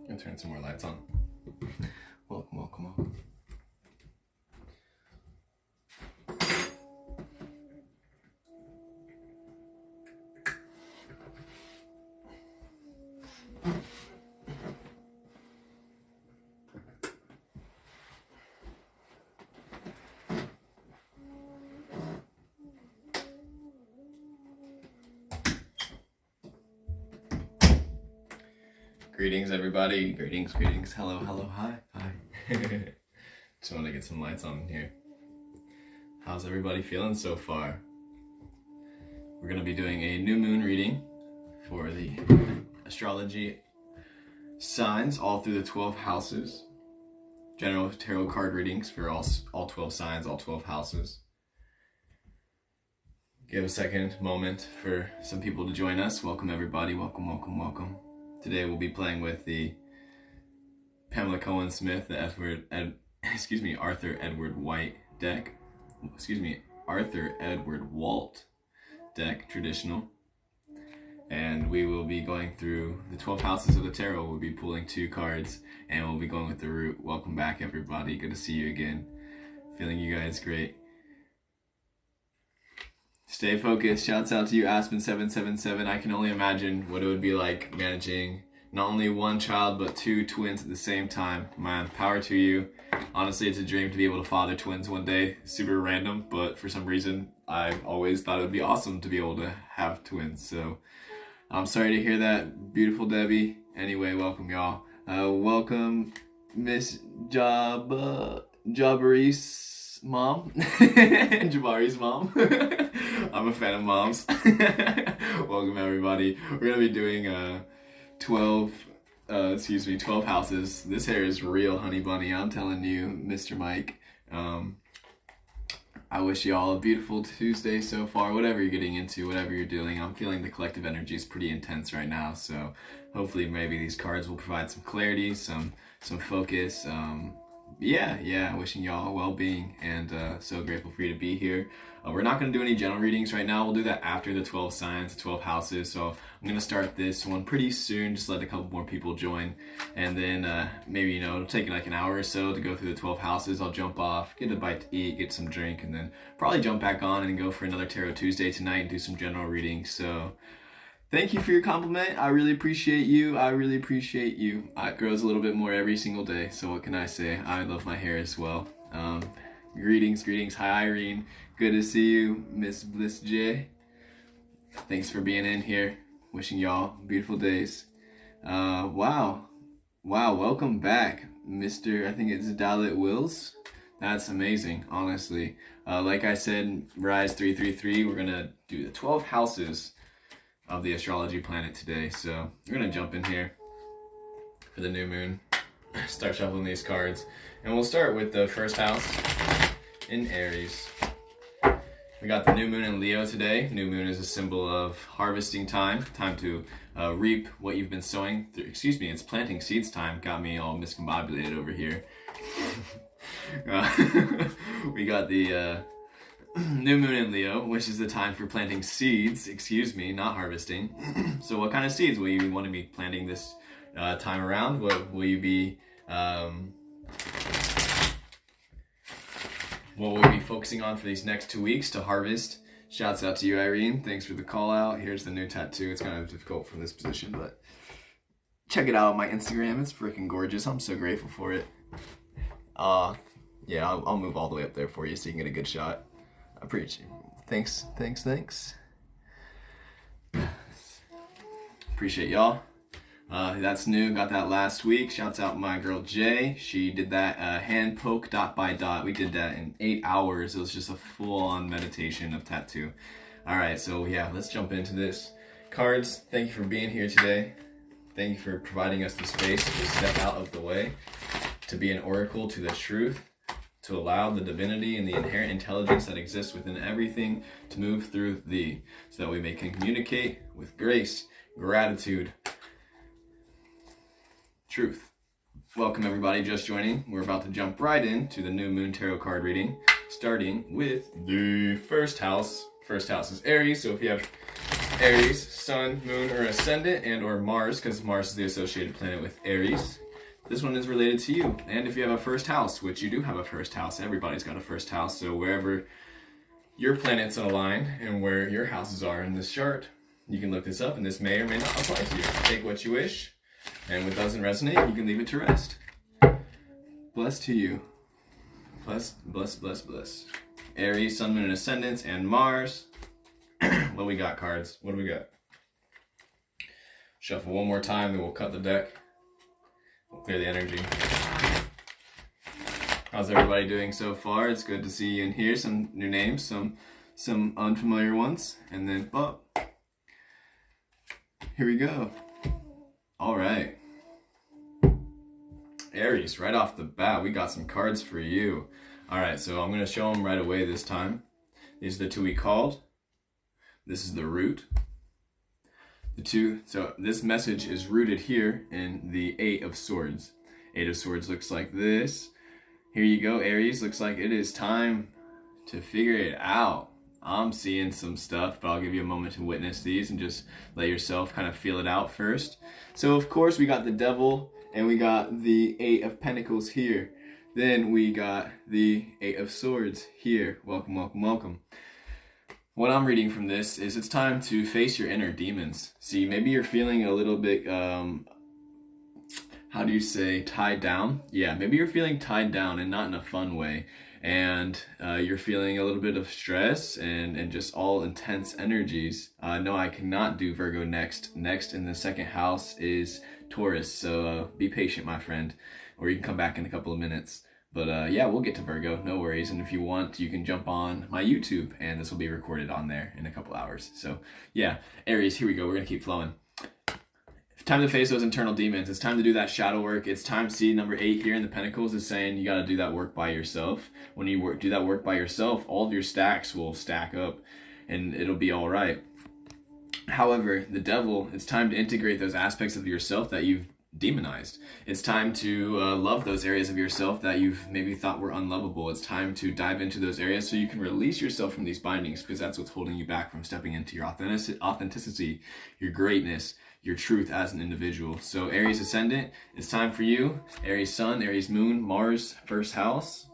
I'm gonna turn some more lights on. Welcome, welcome, welcome. Greetings, everybody. Greetings, greetings. Hello, hello, hi, hi. Just want to get some lights on here. How's everybody feeling so far? We're going to be doing a new moon reading for the astrology signs all through the 12 houses. General tarot card readings for all 12 signs, all 12 houses. Give a second moment for some people to join us. Welcome, everybody. Welcome, welcome, welcome. Today we'll be playing with the Pamela Cohen Smith, the Arthur Edward White deck. Arthur Edward Walt deck, traditional. And we will be going through the 12 houses of the tarot. We'll be pulling 2 cards and we'll be going with the root. Welcome back, everybody. Good to see you again. Feeling you guys great. Stay focused. Shouts out to you, Aspen777. I can only imagine what it would be like managing not only one child, but 2 twins at the same time. Man, power to you. Honestly, it's a dream to be able to father twins one day. Super random, but for some reason, I've always thought it would be awesome to be able to have twins. So, I'm sorry to hear that, beautiful Debbie. Anyway, welcome, y'all. Welcome, Miss Jabari's mom. Jabari's mom. I'm a fan of moms. Welcome, everybody. We're gonna be doing 12 houses. This hair is real, honey bunny. I'm telling you, Mr. Mike. I wish you all a beautiful Tuesday so far. Whatever you're getting into, whatever you're doing, I'm feeling the collective energy is pretty intense right now. So hopefully, maybe these cards will provide some clarity, some focus. Yeah, wishing y'all well-being and so grateful for you to be here. We're not going to do any general readings right now. We'll do that after the 12 signs, 12 houses. So I'm going to start this one pretty soon. Just let a couple more people join. And then maybe, it'll take like an hour or so to go through the 12 houses. I'll jump off, get a bite to eat, get some drink, and then probably jump back on and go for another Tarot Tuesday tonight and do some general readings. So thank you for your compliment. I really appreciate you. It grows a little bit more every single day. So what can I say? I love my hair as well. Greetings. Hi, Irene. Good to see you, Miss Bliss J. Thanks for being in here. Wishing y'all beautiful days. Wow. Welcome back, Mr. I think it's Dalit Wills. That's amazing, honestly. Like I said, Rise 333, we're going to do the 12 houses of the astrology planet today. So we're going to jump in here for the new moon. Start shuffling these cards. And we'll start with the first house in Aries. We got the new moon in Leo today. New moon is a symbol of harvesting time to reap what you've been sowing. It's planting seeds time. Got me all miscombobulated over here. We got the new moon in Leo, which is the time for planting seeds. Not harvesting. So what kind of seeds will you want to be planting this time around? What will you be what we'll be focusing on for these next 2 weeks to harvest? Shouts out to you, Irene. Thanks for the call out. Here's the new tattoo. It's kind of difficult from this position, but check it out on my Instagram. It's freaking gorgeous. I'm so grateful for it. Yeah, I'll move all the way up there for you so you can get a good shot. I appreciate it. Thanks. Appreciate y'all. That's new. Got that last week. Shouts out my girl Jay. She did that hand poke dot by dot. We did that in 8 hours. It was just a full-on meditation of tattoo. All right, so yeah, let's jump into this. Cards, thank you for being here today. Thank you for providing us the space to step out of the way, to be an oracle to the truth, to allow the divinity and the inherent intelligence that exists within everything to move through thee, so that we may communicate with grace, gratitude, truth. Welcome, everybody just joining. We're about to jump right into the new moon tarot card reading, starting with the first house. First house is Aries, so if you have Aries, Sun, Moon, or Ascendant, and or Mars, because Mars is the associated planet with Aries. This one is related to you. And if you have a first house, which you do have a first house, everybody's got a first house, so wherever your planets align and where your houses are in this chart, you can look this up, and this may or may not apply to you. Take what you wish, and what doesn't resonate, you can leave it to rest. Bless to you. Bless, bless, bless, bless. Aries, Sun, Moon, and Ascendants, and Mars. What we got, cards? What do we got? Shuffle one more time, then we'll cut the deck. We'll clear the energy. How's everybody doing so far? It's good to see you in here. Some new names, some unfamiliar ones, and then up. Here we go. All right. Aries, right off the bat, we got some cards for you. All right, so I'm going to show them right away this time. These are the two we called. This is the root. So this message is rooted here in the Eight of Swords. Eight of Swords looks like this. Here you go, Aries. Looks like it is time to figure it out. I'm seeing some stuff, but I'll give you a moment to witness these and just let yourself kind of feel it out first. So of course we got the Devil and we got the Eight of Pentacles here. Then we got the Eight of Swords here. Welcome, welcome, welcome. What I'm reading from this is it's time to face your inner demons. See, maybe you're feeling a little bit, how do you say, tied down? Yeah, maybe you're feeling tied down and not in a fun way. And you're feeling a little bit of stress and just all intense energies. No, I cannot do Virgo next. Next in the second house is Taurus. So be patient, my friend, or you can come back in a couple of minutes. But yeah, we'll get to Virgo, no worries. And if you want, you can jump on my YouTube and this will be recorded on there in a couple hours. So yeah, Aries, here we go. We're gonna keep flowing. Time to face those internal demons. It's time to do that shadow work. It's time, see, number 8 here in the Pentacles is saying you got to do that work by yourself. When you do that work by yourself, all of your stacks will stack up and it'll be all right. However, the Devil, it's time to integrate those aspects of yourself that you've demonized. It's time to love those areas of yourself that you've maybe thought were unlovable. It's time to dive into those areas so you can release yourself from these bindings, because that's what's holding you back from stepping into your authenticity, your greatness, your truth as an individual. So Aries Ascendant, it's time for you. Aries Sun, Aries Moon, Mars, first house,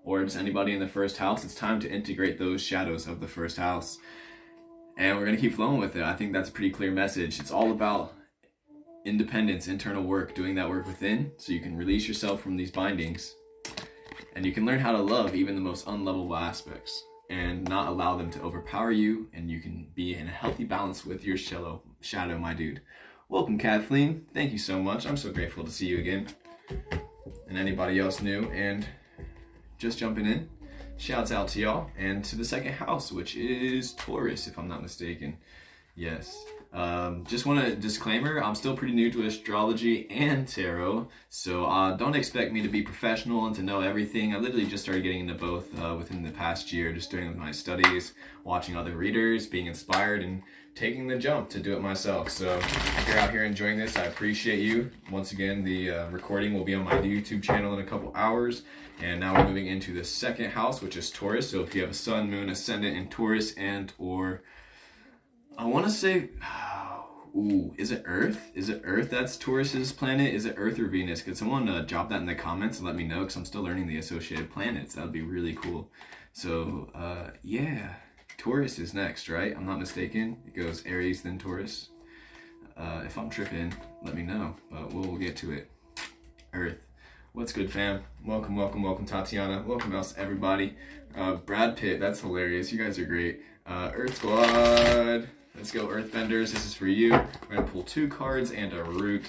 or just anybody in the first house. It's time to integrate those shadows of the first house. And we're going to keep flowing with it. I think that's a pretty clear message. It's all about independence, internal work, doing that work within so you can release yourself from these bindings. And you can learn how to love even the most unlovable aspects and not allow them to overpower you, and you can be in a healthy balance with your shadow, my dude. Welcome, Kathleen. Thank you so much. I'm so grateful to see you again. And anybody else new and just jumping in, shouts out to y'all. And to the second house, which is Taurus, if I'm not mistaken. Yes. Just want a disclaimer, I'm still pretty new to astrology and tarot, so don't expect me to be professional and to know everything. I literally just started getting into both within the past year, just doing my studies, watching other readers, being inspired, and taking the jump to do it myself. So if you're out here enjoying this, I appreciate you. Once again, the recording will be on my YouTube channel in a couple hours. And now we're moving into the second house, which is Taurus. So if you have a Sun, Moon, Ascendant in Taurus and or I want to say, ooh, is it Earth? Is it Earth that's Taurus's planet? Is it Earth or Venus? Could someone drop that in the comments and let me know, because I'm still learning the associated planets. That would be really cool. So, yeah, Taurus is next, right? I'm not mistaken. It goes Aries, then Taurus. If I'm tripping, let me know, but we'll get to it. Earth. What's good, fam? Welcome, welcome, welcome, Tatiana. Welcome else, everybody. Brad Pitt, that's hilarious. You guys are great. Earth Squad. Let's go, Earthbenders. This is for you. We're going to pull 2 cards and a root.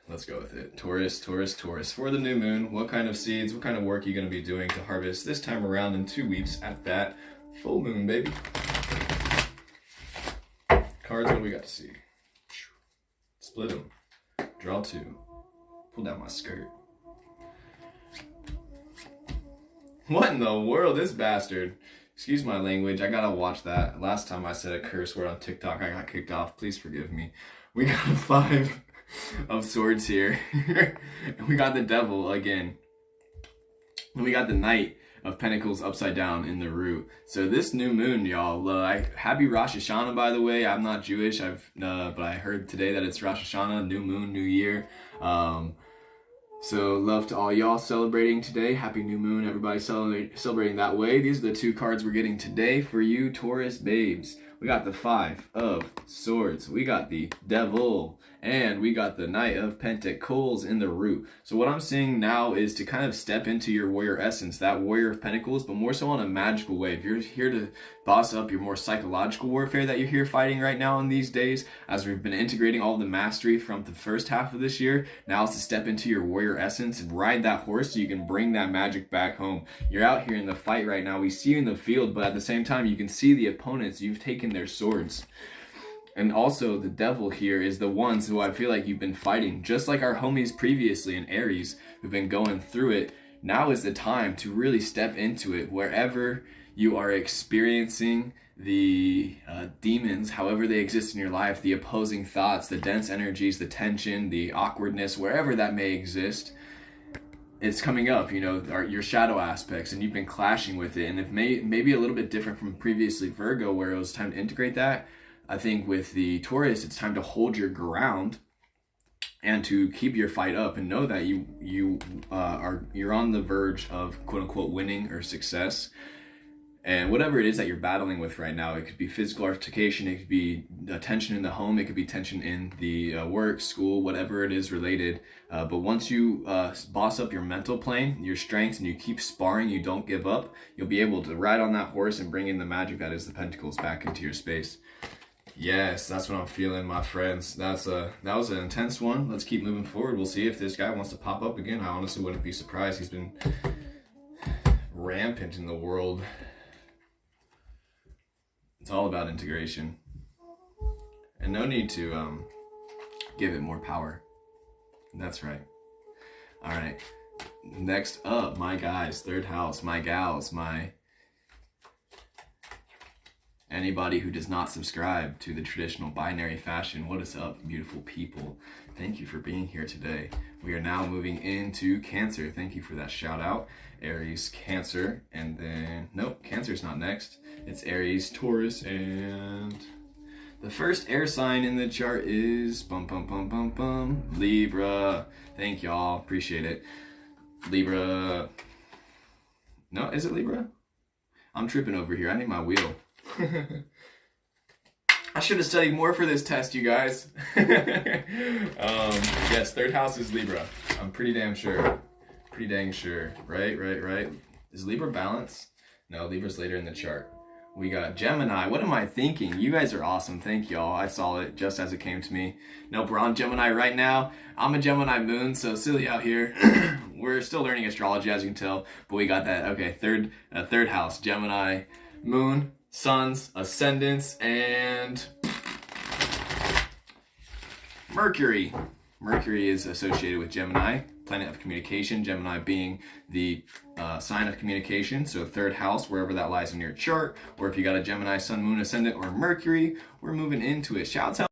Let's go with it. Taurus, Taurus, Taurus. For the new moon, what kind of seeds, what kind of work are you going to be doing to harvest this time around in 2 weeks at that full moon, baby? Cards, what do we got to see? Split them. Draw 2. Pull down my skirt. What in the world, this bastard? Excuse my language, I gotta watch that. Last time I said a curse word on TikTok, I got kicked off. Please forgive me. We got a 5 of swords here. And we got the Devil again. And we got the Knight of Pentacles upside down in the root. So this new moon, y'all, happy Rosh Hashanah, by the way. I'm not Jewish, but I heard today that it's Rosh Hashanah, new moon, new year. So love to all y'all celebrating today. Happy new moon, everybody celebrating that way. These are the two cards we're getting today for you Taurus babes. We got the 5 of Swords, we got the Devil, and we got the Knight of Pentacles in the root. So what I'm seeing now is to kind of step into your warrior essence, that warrior of Pentacles, but more so on a magical way. If you're here to boss up your more psychological warfare that you're here fighting right now in these days, as we've been integrating all the mastery from the first half of this year, now it's to step into your warrior essence and ride that horse so you can bring that magic back home. You're out here in the fight right now. We see you in the field, but at the same time, you can see the opponents. You've taken their swords. And also the Devil here is the ones who I feel like you've been fighting, just like our homies previously in Aries who've been going through it. Now is the time to really step into it. Wherever you are experiencing the demons, however they exist in your life, the opposing thoughts, the dense energies, the tension, the awkwardness, wherever that may exist, it's coming up, you know, your shadow aspects, and you've been clashing with it. And it may be a little bit different from previously Virgo, where it was time to integrate that. I think with the Taurus, it's time to hold your ground and to keep your fight up and know that you're on the verge of quote unquote winning or success. And whatever it is that you're battling with right now, it could be physical altercation, it could be tension in the home, it could be tension in the work, school, whatever it is related. But once you boss up your mental plane, your strengths, and you keep sparring, you don't give up, you'll be able to ride on that horse and bring in the magic that is the Pentacles back into your space. Yes, that's what I'm feeling, my friends. That was an intense one. Let's keep moving forward. We'll see if this guy wants to pop up again. I honestly wouldn't be surprised. He's been rampant in the world. It's all about integration. And no need to give it more power. That's right. All right. Next up, my guys, third house, my gals, anybody who does not subscribe to the traditional binary fashion. What is up, beautiful people? Thank you for being here today. We are now moving into Cancer. Thank you for that shout out. Aries, Cancer, and then, nope, Cancer's not next. It's Aries, Taurus, and the first air sign in the chart is Libra. Thank y'all, appreciate it. Libra. No, is it Libra? I'm tripping over here. I need my wheel. I should have studied more for this test, you guys. Yes, third house is Libra. I'm pretty damn sure. Pretty dang sure. Right. Is Libra balance? No, Libra's later in the chart. We got Gemini. What am I thinking? You guys are awesome. Thank y'all. I saw it just as it came to me. Nope, we're on Gemini right now. I'm a Gemini moon, so silly out here. We're still learning astrology, as you can tell, but we got that. Okay, third house, Gemini, moon, suns, ascendants, and Mercury. Mercury is associated with Gemini, planet of communication, Gemini being the sign of communication. So third house, wherever that lies in your chart, or if you got a Gemini, sun, moon, ascendant, or Mercury, we're moving into it. Shouts out.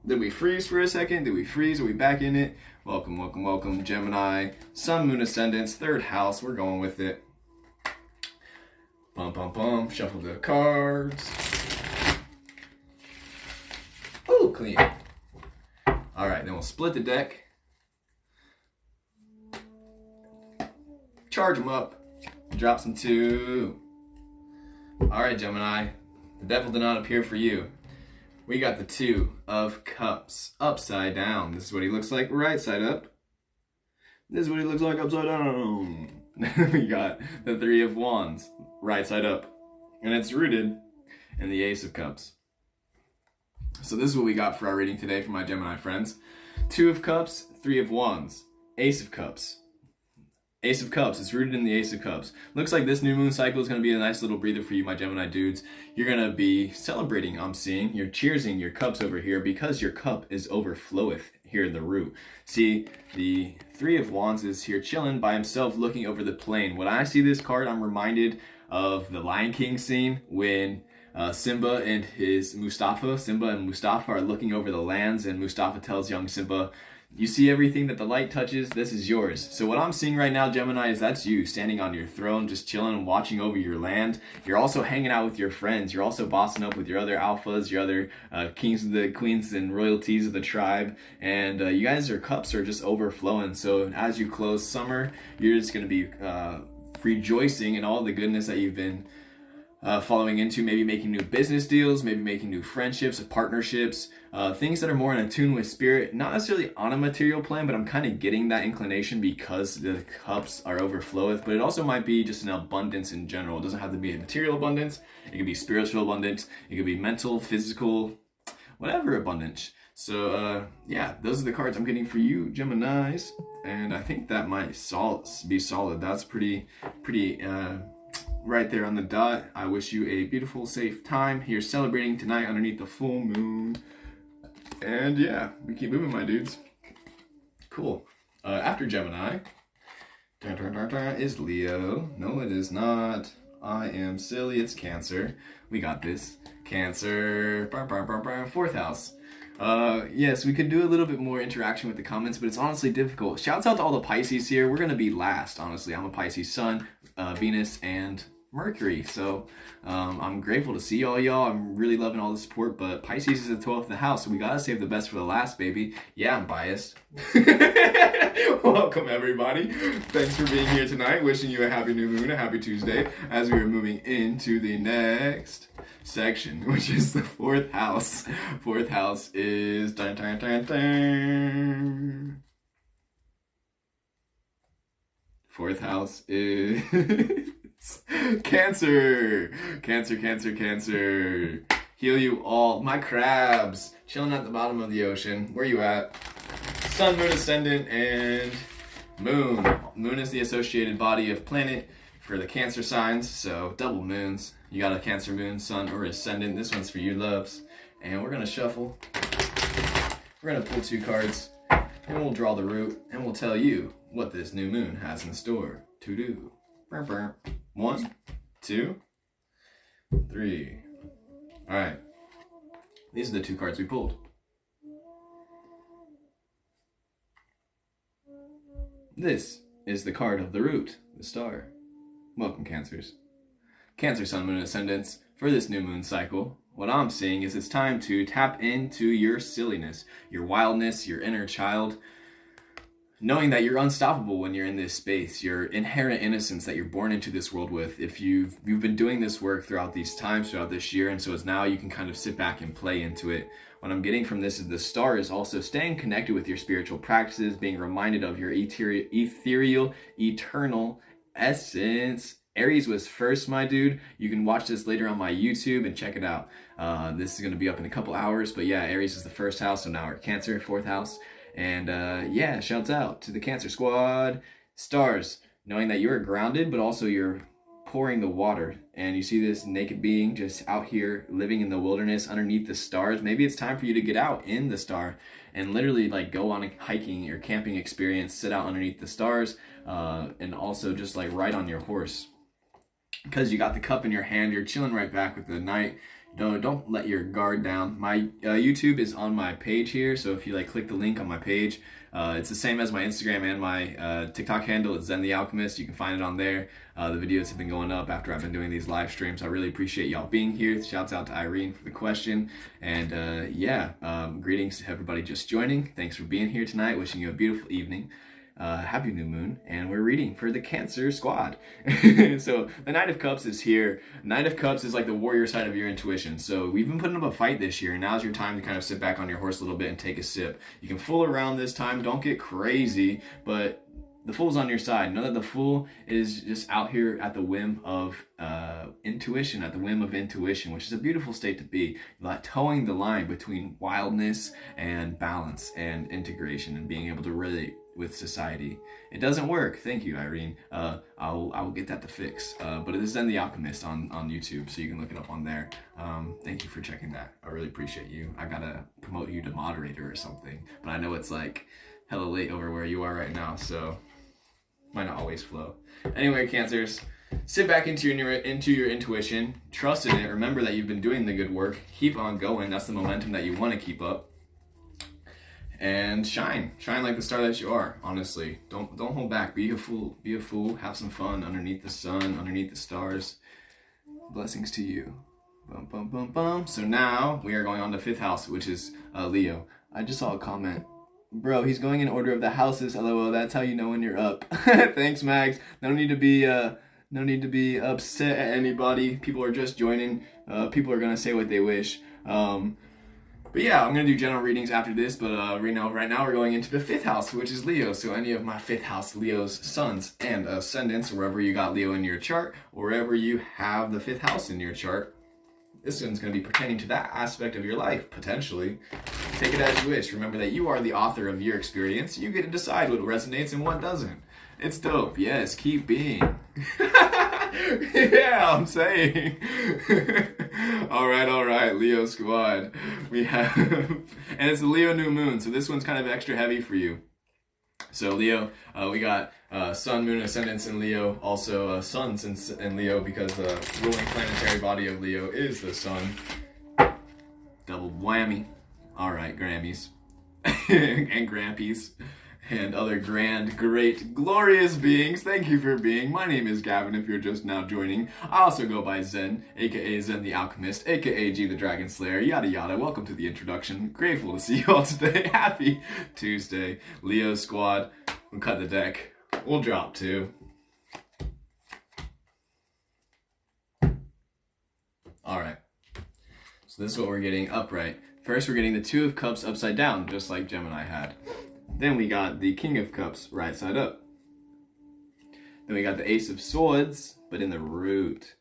Did we freeze for a second? Did we freeze? Are we back in it? Welcome, welcome, welcome. Gemini, sun, moon, ascendants, third house. We're going with it. Bum, bum, bum. Shuffle the cards. Oh, clean. All right, then we'll split the deck. Charge them up. Drop some 2. All right, Gemini. The devil did not appear for you. We got the 2 of Cups upside down. This is what he looks like right side up. This is what he looks like upside down. We got the 3 of Wands right side up. And it's rooted in the Ace of Cups. So this is what we got for our reading today for my Gemini friends. 2 of Cups, 3 of Wands, Ace of Cups. Ace of Cups, it's rooted in the Ace of Cups. Looks like this new moon cycle is going to be a nice little breather for you, my Gemini dudes. You're going to be celebrating, I'm seeing. You're cheersing your cups over here because your cup is overfloweth here in the root. See, the 3 of Wands is here chilling by himself looking over the plain. When I see this card, I'm reminded of the Lion King scene when Simba and Mustafa are looking over the lands, and Mustafa tells young Simba, You see everything that the light touches, this is yours. So what I'm seeing right now, Gemini, is that's you standing on your throne, just chilling and watching over your land. You're also hanging out with your friends. You're also bossing up with your other alphas, your other kings and the queens and royalties of the tribe. And you guys, your cups are just overflowing. So as you close summer, you're just going to be rejoicing in all the goodness that you've been following into, maybe making new business deals, maybe making new friendships, partnerships, things that are more in tune with spirit, not necessarily on a material plane, but I'm kind of getting that inclination because the cups are overfloweth, but it also might be just an abundance in general. It doesn't have to be a material abundance. It could be spiritual abundance. It could be mental, physical, whatever abundance. So yeah, those are the cards I'm getting for you, Geminis, and I think that might be solid. That's pretty right there on the dot. I wish you a beautiful, safe time here celebrating tonight underneath the full moon. And yeah, we keep moving, my dudes. Cool. After Gemini, is Leo. No, it is not. I am silly. It's Cancer. We got this. Cancer. 4th house. Yes, we could do a little bit more interaction with the comments, but it's honestly difficult. Shouts out to all the Pisces here. We're going to be last, honestly. I'm a Pisces sun, Venus, and Mercury. So I'm grateful to see all y'all. I'm really loving all the support, but Pisces is the 12th of the house, so we got to save the best for the last, baby. Yeah, I'm biased. Welcome, everybody. Thanks for being here tonight. Wishing you a happy new moon, a happy Tuesday, as we are moving into the next section, which is the 4th house. 4th house is dun, dun, dun, dun. 4th house is Cancer. Cancer. Heal you all. My crabs chilling at the bottom of the ocean. Where you at? Sun, moon, ascendant, and moon. Moon is the associated body of planet for the Cancer signs, so double moons. You got a Cancer moon, sun, or ascendant. This one's for you, loves. And we're going to shuffle. We're going to pull 2 cards, and we'll draw the root, and we'll tell you what this new moon has in store to do. 1, 2, 3. All right. These are the 2 cards we pulled. This is the card of the root, the star. Welcome, Cancers. Cancer, sun, moon, ascendants. For this new moon cycle, what I'm seeing is it's time to tap into your silliness, your wildness, your inner child, knowing that you're unstoppable when you're in this space, your inherent innocence that you're born into this world with. If you've been doing this work throughout these times, throughout this year, and so it's now you can kind of sit back and play into it. What I'm getting from this is the star is also staying connected with your spiritual practices, being reminded of your ethereal, eternal essence. Aries was first, my dude. You can watch this later on my YouTube and check it out. This is going to be up in a couple hours, but yeah, Aries is the 1st house, so now we're Cancer, 4th house. And yeah, shouts out to the Cancer squad. Stars, knowing that you're grounded, but also you're pouring the water. And you see this naked being just out here living in the wilderness underneath the stars. Maybe it's time for you to get out in the star and literally like go on a hiking or camping experience, sit out underneath the stars, and also just like ride on your horse. Because you got the cup in your hand, you're chilling right back with the night. Don't let your guard down. My YouTube is on my page here, so if you like click the link on my page, it's the same as my Instagram and my TikTok handle. It's Zen the Alchemist. You can find it on there. The videos have been going up after I've been doing these live streams. I really appreciate y'all being here. Shouts out to Irene for the question. And yeah, greetings to everybody just joining. Thanks for being here tonight. Wishing you a beautiful evening. Happy new moon, and we're reading for the Cancer squad. So the Knight of Cups is here. Knight of Cups is like the warrior side of your intuition. So we've been putting up a fight this year, and now's your time to kind of sit back on your horse a little bit and take a sip. You can fool around this time, don't get crazy, but the Fool's on your side. Know that the Fool is just out here at the whim of intuition, which is a beautiful state to be. Like towing the line between wildness and balance and integration and being able to relate with society. It doesn't work. Thank you, Irene. I will get that to fix. But it is Zen the Alchemist on YouTube, so you can look it up on there. Thank you for checking that. I really appreciate you. I gotta promote you to moderator or something, but I know it's like hella late over where you are right now, so might not always flow. Anyway, Cancers, sit back into your intuition. Trust in it. Remember that you've been doing the good work. Keep on going. That's the momentum that you want to keep up. and shine like the star that you are. Honestly, don't hold back. Be a fool, have some fun underneath the sun, underneath the stars. Blessings to you. Bum, bum, bum, bum. So now we are going on to 5th house, which is Leo. I just saw a comment. Bro, he's going in order of the houses. LOL. That's how you know when you're up. Thanks, Mags. No need to be upset at anybody. People are just joining. People are gonna say what they wish. But yeah, I'm gonna do general readings after this. But right now we're going into the 5th house, which is Leo. So any of my 5th house Leo's suns and ascendants, wherever you got Leo in your chart, or wherever you have the 5th house in your chart, this one's going to be pertaining to that aspect of your life, potentially. Take it as you wish. Remember that you are the author of your experience. You get to decide what resonates and what doesn't. It's dope. Yes, keep being. Yeah, I'm saying. All right, Leo squad. We have, and it's the Leo new moon, so this one's kind of extra heavy for you. So Leo, we got Sun, Moon, Ascendants in Leo, also Suns in Leo, because the ruling planetary body of Leo is the Sun. Double whammy. All right, Grammys and Grampies and other grand, great, glorious beings. Thank you for being. My name is Gavin, if you're just now joining. I also go by Zen, aka Zen the Alchemist, aka G the Dragon Slayer, yada yada. Welcome to the introduction. Grateful to see you all today. Happy Tuesday. Leo squad, we'll cut the deck. We'll drop 2. Alright. So this is what we're getting upright. First we're getting the 2 of Cups upside down, just like Gemini had. Then we got the King of Cups right side up. Then we got the Ace of Swords, but in the root.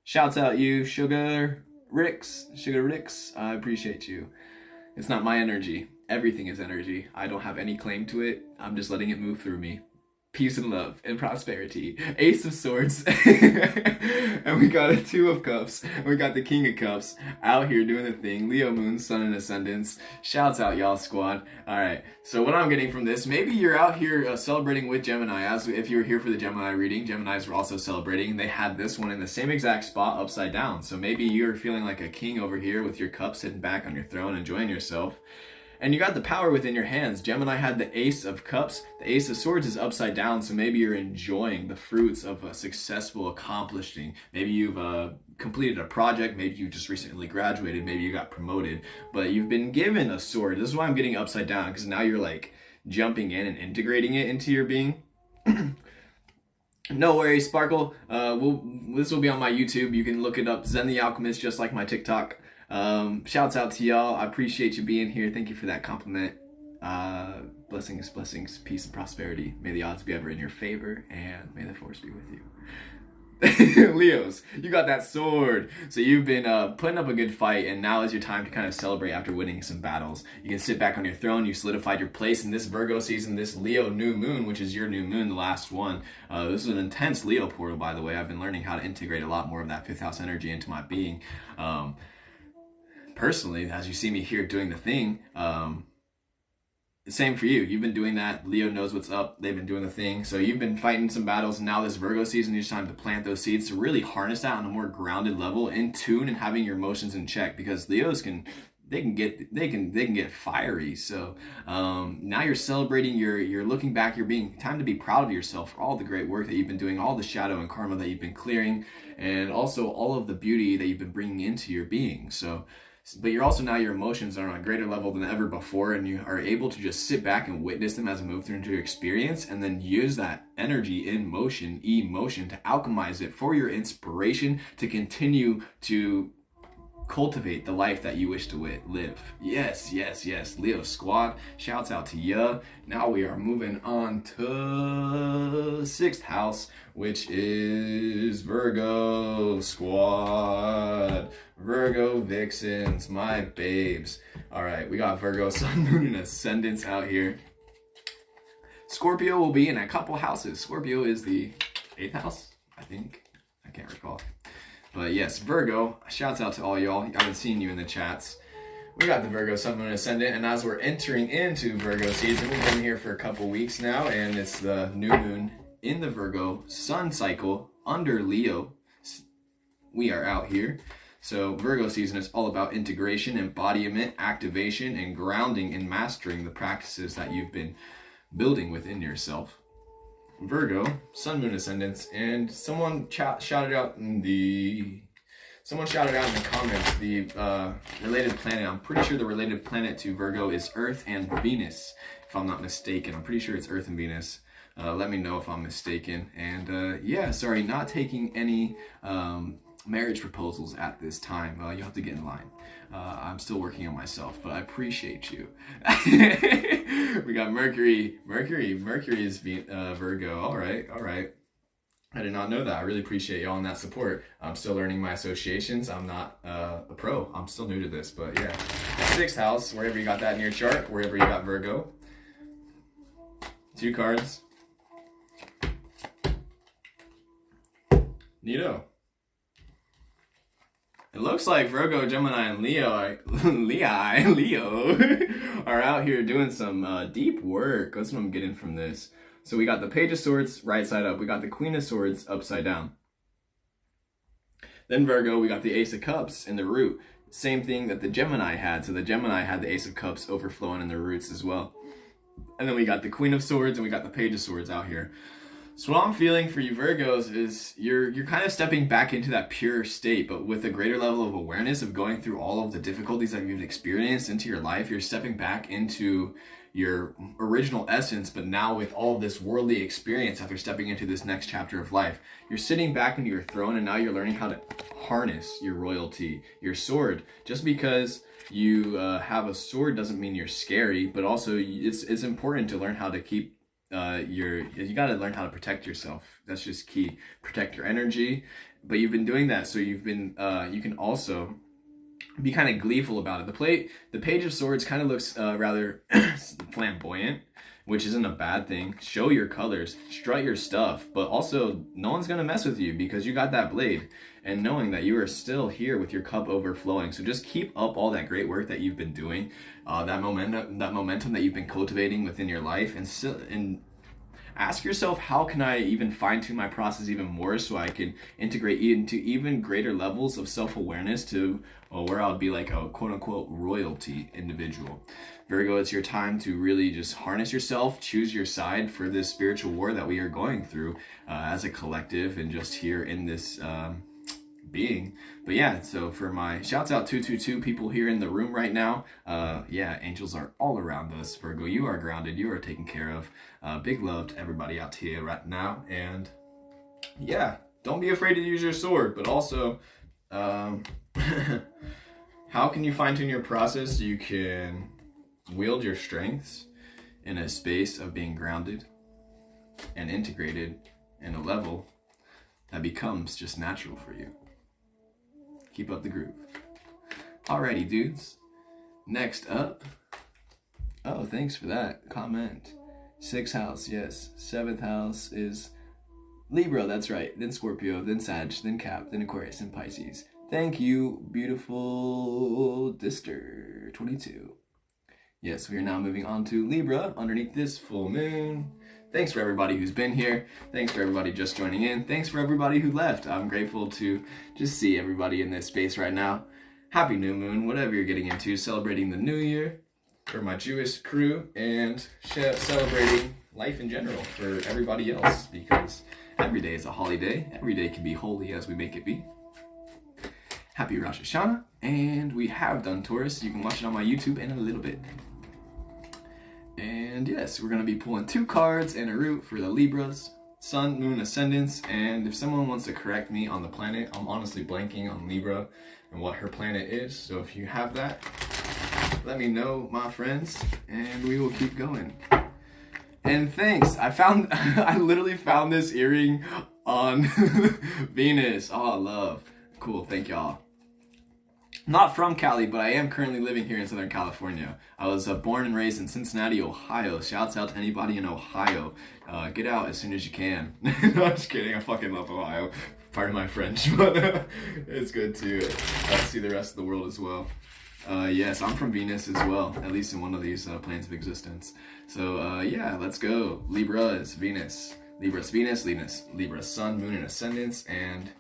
Shouts out you, Sugar Ricks. I appreciate you. It's not my energy. Everything is energy. I don't have any claim to it. I'm just letting it move through me. Peace and love and prosperity. Ace of Swords. And we got a 2 of Cups. And we got the King of Cups out here doing the thing. Leo Moon, Sun, and Ascendants. Shouts out, y'all squad. Alright, so what I'm getting from this, maybe you're out here celebrating with Gemini. As if you were here for the Gemini reading, Geminis were also celebrating. And they had this one in the same exact spot upside down. So maybe you're feeling like a king over here with your cup sitting back on your throne, enjoying yourself. And you got the power within your hands. Gemini had the Ace of Cups. The Ace of Swords is upside down, so maybe you're enjoying the fruits of a successful accomplishing. Maybe you've completed a project. Maybe you just recently graduated. Maybe you got promoted. But you've been given a sword. This is why I'm getting upside down, because now you're like jumping in and integrating it into your being. No worries, Sparkle. This will be on my YouTube. You can look it up, Zen the Alchemist, just like my TikTok. Shouts out to y'all. I appreciate you being here. Thank you for that compliment. Blessings, peace and prosperity. May the odds be ever in your favor, and may the force be with you. Leos, you got that sword. So you've been putting up a good fight, and now is your time to kind of celebrate after winning some battles. You can sit back on your throne. You solidified your place in this Virgo season, this Leo new moon, which is your new moon, the last one. This is an intense Leo portal, by the way. I've been learning how to integrate a lot more of that 5th house energy into my being. Personally, as you see me here doing the thing, same for you. You've been doing that. Leo knows what's up. They've been doing the thing. So you've been fighting some battles, and now this Virgo season, it's time to plant those seeds to really harness that on a more grounded level, in tune, and having your emotions in check. Because Leos can get fiery. So now you're celebrating. You're looking back. You're being time to be proud of yourself for all the great work that you've been doing, all the shadow and karma that you've been clearing, and also all of the beauty that you've been bringing into your being. But you're also now, your emotions are on a greater level than ever before, and you are able to just sit back and witness them as they move through into your experience, and then use that energy in motion, emotion, to alchemize it for your inspiration to continue to cultivate the life that you wish to live. Yes, Leo squad, shouts out to ya. Now we are moving on to 6th house, which is Virgo squad. Virgo vixens, my babes. All right, we got Virgo, Sun, Moon, and Ascendants out here. Scorpio will be in a couple houses. Scorpio is the 8th house, I think. I can't recall. But yes, Virgo, shouts out to all y'all. I've been seeing you in the chats. We got the Virgo, Sun, Moon, Ascendant, and as we're entering into Virgo season, we've been here for a couple weeks now, and it's the new moon in the Virgo Sun cycle under Leo. We are out here. So Virgo season is all about integration, embodiment, activation, and grounding and mastering the practices that you've been building within yourself. Virgo, Sun, Moon, Ascendants, and someone shouted out in the comments the related planet. I'm pretty sure the related planet to Virgo is Earth and Venus, if I'm not mistaken. I'm pretty sure it's Earth and Venus. Let me know if I'm mistaken. And yeah, sorry, not taking any marriage proposals at this time. You'll have to get in line. I'm still working on myself, but I appreciate you. We got Mercury. Mercury is Virgo. All right. I did not know that. I really appreciate y'all and that support. I'm still learning my associations. I'm not a pro. I'm still new to this, but yeah. 6th house, wherever you got that in your chart, wherever you got Virgo. 2 cards. Neato. It looks like Virgo, Gemini, and Leo are out here doing some deep work. That's what I'm getting from this. So we got the Page of Swords right side up. We got the Queen of Swords upside down. Then Virgo, we got the Ace of Cups in the root. Same thing that the Gemini had. So the Gemini had the Ace of Cups overflowing in the roots as well. And then we got the Queen of Swords and we got the Page of Swords out here. So what I'm feeling for you Virgos is you're kind of stepping back into that pure state, but with a greater level of awareness of going through all of the difficulties that you've experienced into your life. You're stepping back into your original essence, but now with all of this worldly experience after stepping into this next chapter of life. You're sitting back into your throne and now you're learning how to harness your royalty, your sword. Just because you have a sword doesn't mean you're scary, but also it's important to learn how to keep you got to learn how to protect yourself. That's just key. Protect your energy. But you've been doing that, so you've been you can also be kind of gleeful about it. The Page of Swords kind of looks rather flamboyant, which isn't a bad thing. Show your colors, strut your stuff, but also no one's gonna mess with you because you got that blade, and knowing that you are still here with your cup overflowing. So just keep up all that great work that you've been doing, that momentum that you've been cultivating within your life, and ask yourself, how can I even fine-tune my process even more so I can integrate into even greater levels of self-awareness to where I'll be like a quote-unquote royalty individual. Virgo, it's your time to really just harness yourself, choose your side for this spiritual war that we are going through as a collective and just here in this being. But yeah, so for my shouts out 222 people here in the room right now, yeah, angels are all around us. Virgo, you are grounded, you are taken care of. Big love to everybody out here right now. And yeah, don't be afraid to use your sword, but also how can you fine-tune your process? You can wield your strengths in a space of being grounded and integrated in a level that becomes just natural for you. Keep up the groove. Alrighty, dudes. Next up. Oh, thanks for that comment. 6th house, yes. 7th house is Libra, that's right. Then Scorpio, then Sag, then Cap, then Aquarius, and Pisces. Thank you, beautiful Dister 22. Yes, we are now moving on to Libra underneath this full moon. Thanks for everybody who's been here. Thanks for everybody just joining in. Thanks for everybody who left. I'm grateful to just see everybody in this space right now. Happy new moon, whatever you're getting into, celebrating the new year for my Jewish crew and celebrating life in general for everybody else, because every day is a holiday. Every day can be holy as we make it be. Happy Rosh Hashanah, and we have done Taurus. You can watch it on my YouTube in a little bit. And yes, we're going to be pulling 2 cards and a root for the Libras, Sun, Moon, Ascendants. And if someone wants to correct me on the planet, I'm honestly blanking on Libra and what her planet is. So if you have that, let me know, my friends, and we will keep going. And thanks. I literally found this earring on Venus. Oh, love. Cool. Thank y'all. Not from Cali, but I am currently living here in Southern California. I was born and raised in Cincinnati, Ohio. Shouts out to anybody in Ohio. Get out as soon as you can. No, I'm just kidding. I fucking love Ohio. Pardon my French, but it's good to see the rest of the world as well. Yes, I'm from Venus as well, at least in one of these planes of existence. So yeah, let's go. Libra is Venus. Libra is Venus. Libra is Sun, Moon, and Ascendants. And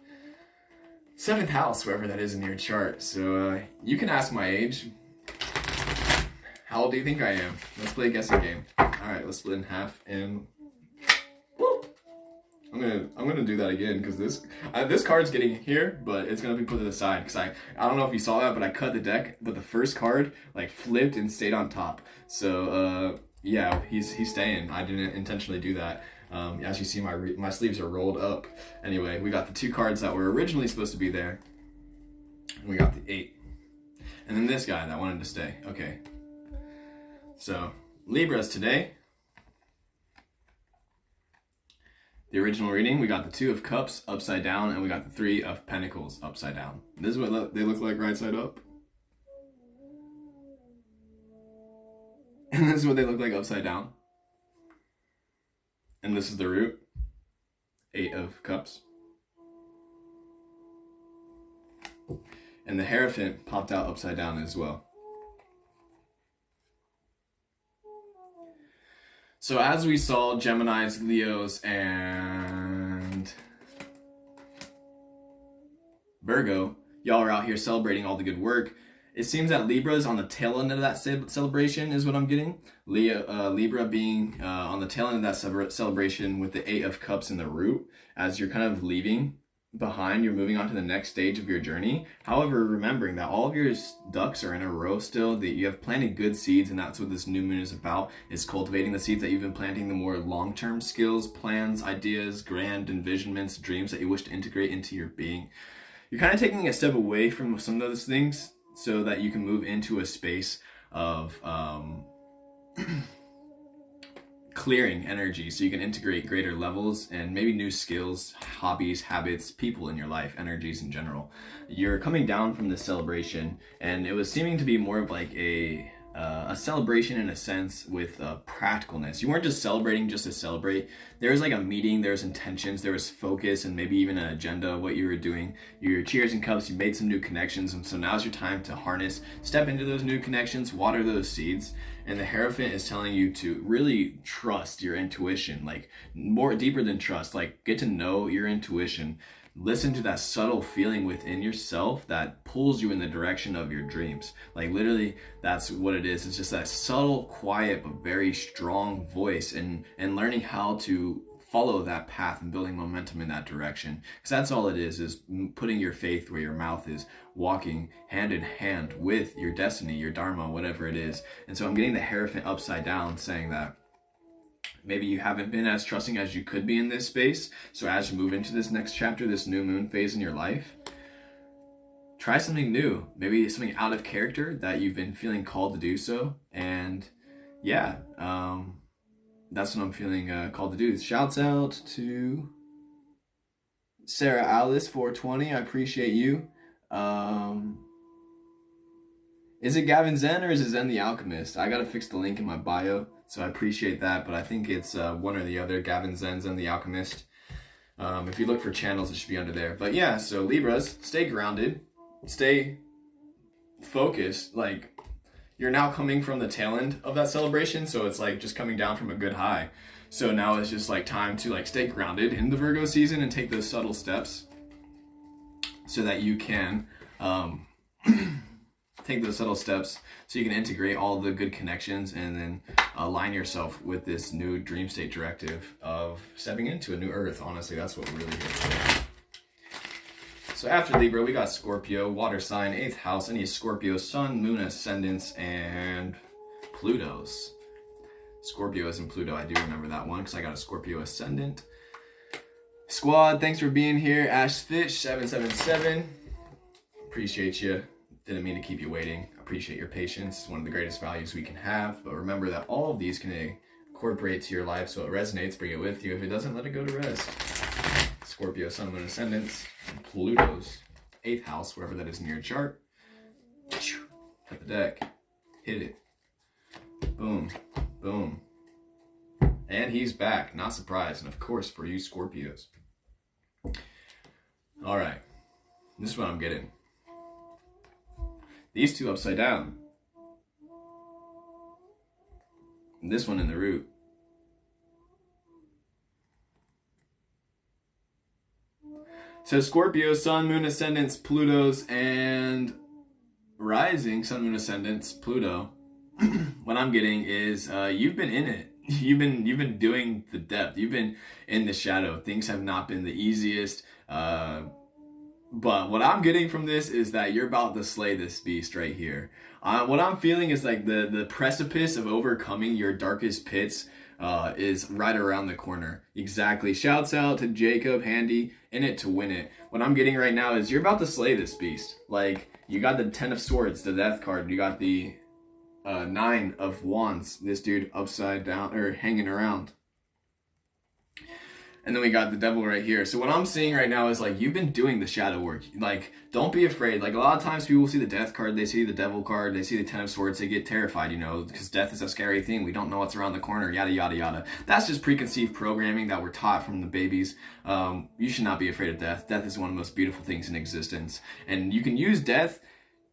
7th house, wherever that is in your chart. So you can ask my age. How old do you think I am? Let's play a guessing game. All right, let's split in half and I'm gonna do that again because this card's getting here, but it's gonna be put to the side because I don't know if you saw that, but I cut the deck, but the first card like flipped and stayed on top. So yeah, he's staying. I didn't intentionally do that. As you see, my sleeves are rolled up. Anyway, we got the 2 cards that were originally supposed to be there. And we got the 8, and then this guy that wanted to stay. Okay, so Libras today. The original reading, we got the 2 of Cups upside down, and we got the 3 of Pentacles upside down. This is what they look like right side up. And this is what they look like upside down. And this is the root. 8 of Cups. And the Hierophant popped out upside down as well. So as we saw, Geminis, Leos, and Virgo, y'all are out here celebrating all the good work. It seems that Libra is on the tail end of that celebration is what I'm getting. Libra being on the tail end of that celebration with the 8 of Cups in the root. As you're kind of leaving behind, you're moving on to the next stage of your journey. However, remembering that all of your ducks are in a row still, that you have planted good seeds, and that's what this new moon is about, is cultivating the seeds that you've been planting, the more long-term skills, plans, ideas, grand envisionments, dreams that you wish to integrate into your being. You're kind of taking a step away from some of those things so that you can move into a space of clearing energy, so you can integrate greater levels and maybe new skills, hobbies, habits, people in your life, energies in general. You're coming down from this celebration, and it was seeming to be more of like a celebration in a sense with practicalness. You weren't just celebrating just to celebrate. There was like a meeting, there was intentions, there was focus, and maybe even an agenda of what you were doing. Your cheers and cups, you made some new connections, and so now's your time to harness, step into those new connections, water those seeds. And the Hierophant is telling you to really trust your intuition, like more deeper than trust, like get to know your intuition. Listen to that subtle feeling within yourself that pulls you in the direction of your dreams. Like literally, that's what it is. It's just that subtle, quiet, but very strong voice, and learning how to follow that path and building momentum in that direction. Because that's all it is putting your faith where your mouth is, walking hand in hand with your destiny, your dharma, whatever it is. And so I'm getting the Hierophant upside down, saying that maybe you haven't been as trusting as you could be in this space. So as you move into this next chapter, this new moon phase in your life, try something new, maybe something out of character that you've been feeling called to do so. And yeah, that's what I'm feeling called to do. Shouts out to Sarah Alice 420. I appreciate you. Is it Gavin Zen or is it Zen the Alchemist? I gotta fix the link in my bio, so I appreciate that, but I think it's one or the other. Gavin Zen, Zen the Alchemist. If you look for channels, it should be under there. But yeah, so Libras, stay grounded, stay focused. Like, you're now coming from the tail end of that celebration, so it's like just coming down from a good high. So now it's just like time to like stay grounded in the Virgo season and take those subtle steps so that you can take those subtle steps so you can integrate all the good connections and then align yourself with this new dream state directive of stepping into a new earth. Honestly, that's what we're really here for. So after Libra, we got Scorpio, water sign, 8th house. I need Scorpio, sun, moon, ascendants, and Pluto's. Scorpio is in Pluto. I do remember that one because I got a Scorpio ascendant. Squad, thanks for being here. Ash Fish 777. Appreciate you. Didn't mean to keep you waiting. Appreciate your patience. It's one of the greatest values we can have. But remember that all of these can incorporate to your life, so it resonates. Bring it with you. If it doesn't, let it go to rest. Scorpio, sun, moon, ascendants, and Pluto's 8th house, wherever that is in your chart. Cut the deck. Hit it. Boom. Boom. And he's back. Not surprised. And of course, for you Scorpios. All right. This is what I'm getting. These two upside down. And this one in the root. So Scorpio, Sun, Moon, Ascendants, Pluto's, and Rising, Sun, Moon, Ascendants, Pluto. What I'm getting is you've been in it. You've been doing the depth. You've been in the shadow. Things have not been the easiest. But what I'm getting from this is that you're about to slay this beast right here. What I'm feeling is like the precipice of overcoming your darkest pits is right around the corner. Exactly. Shouts out to Jacob, Handy, in it to win it. What I'm getting right now is you're about to slay this beast. Like, you got the 10 of Swords, the death card. You got the 9 of Wands. This dude upside down, or hanging around. And then we got the devil right here. So what I'm seeing right now is like, you've been doing the shadow work. Like, don't be afraid. Like, a lot of times people see the death card, they see the devil card, they see the 10 of Swords, they get terrified, you know, because death is a scary thing. We don't know what's around the corner, yada, yada, yada. That's just preconceived programming that we're taught from the babies. You should not be afraid of death. Death is one of the most beautiful things in existence. And you can use death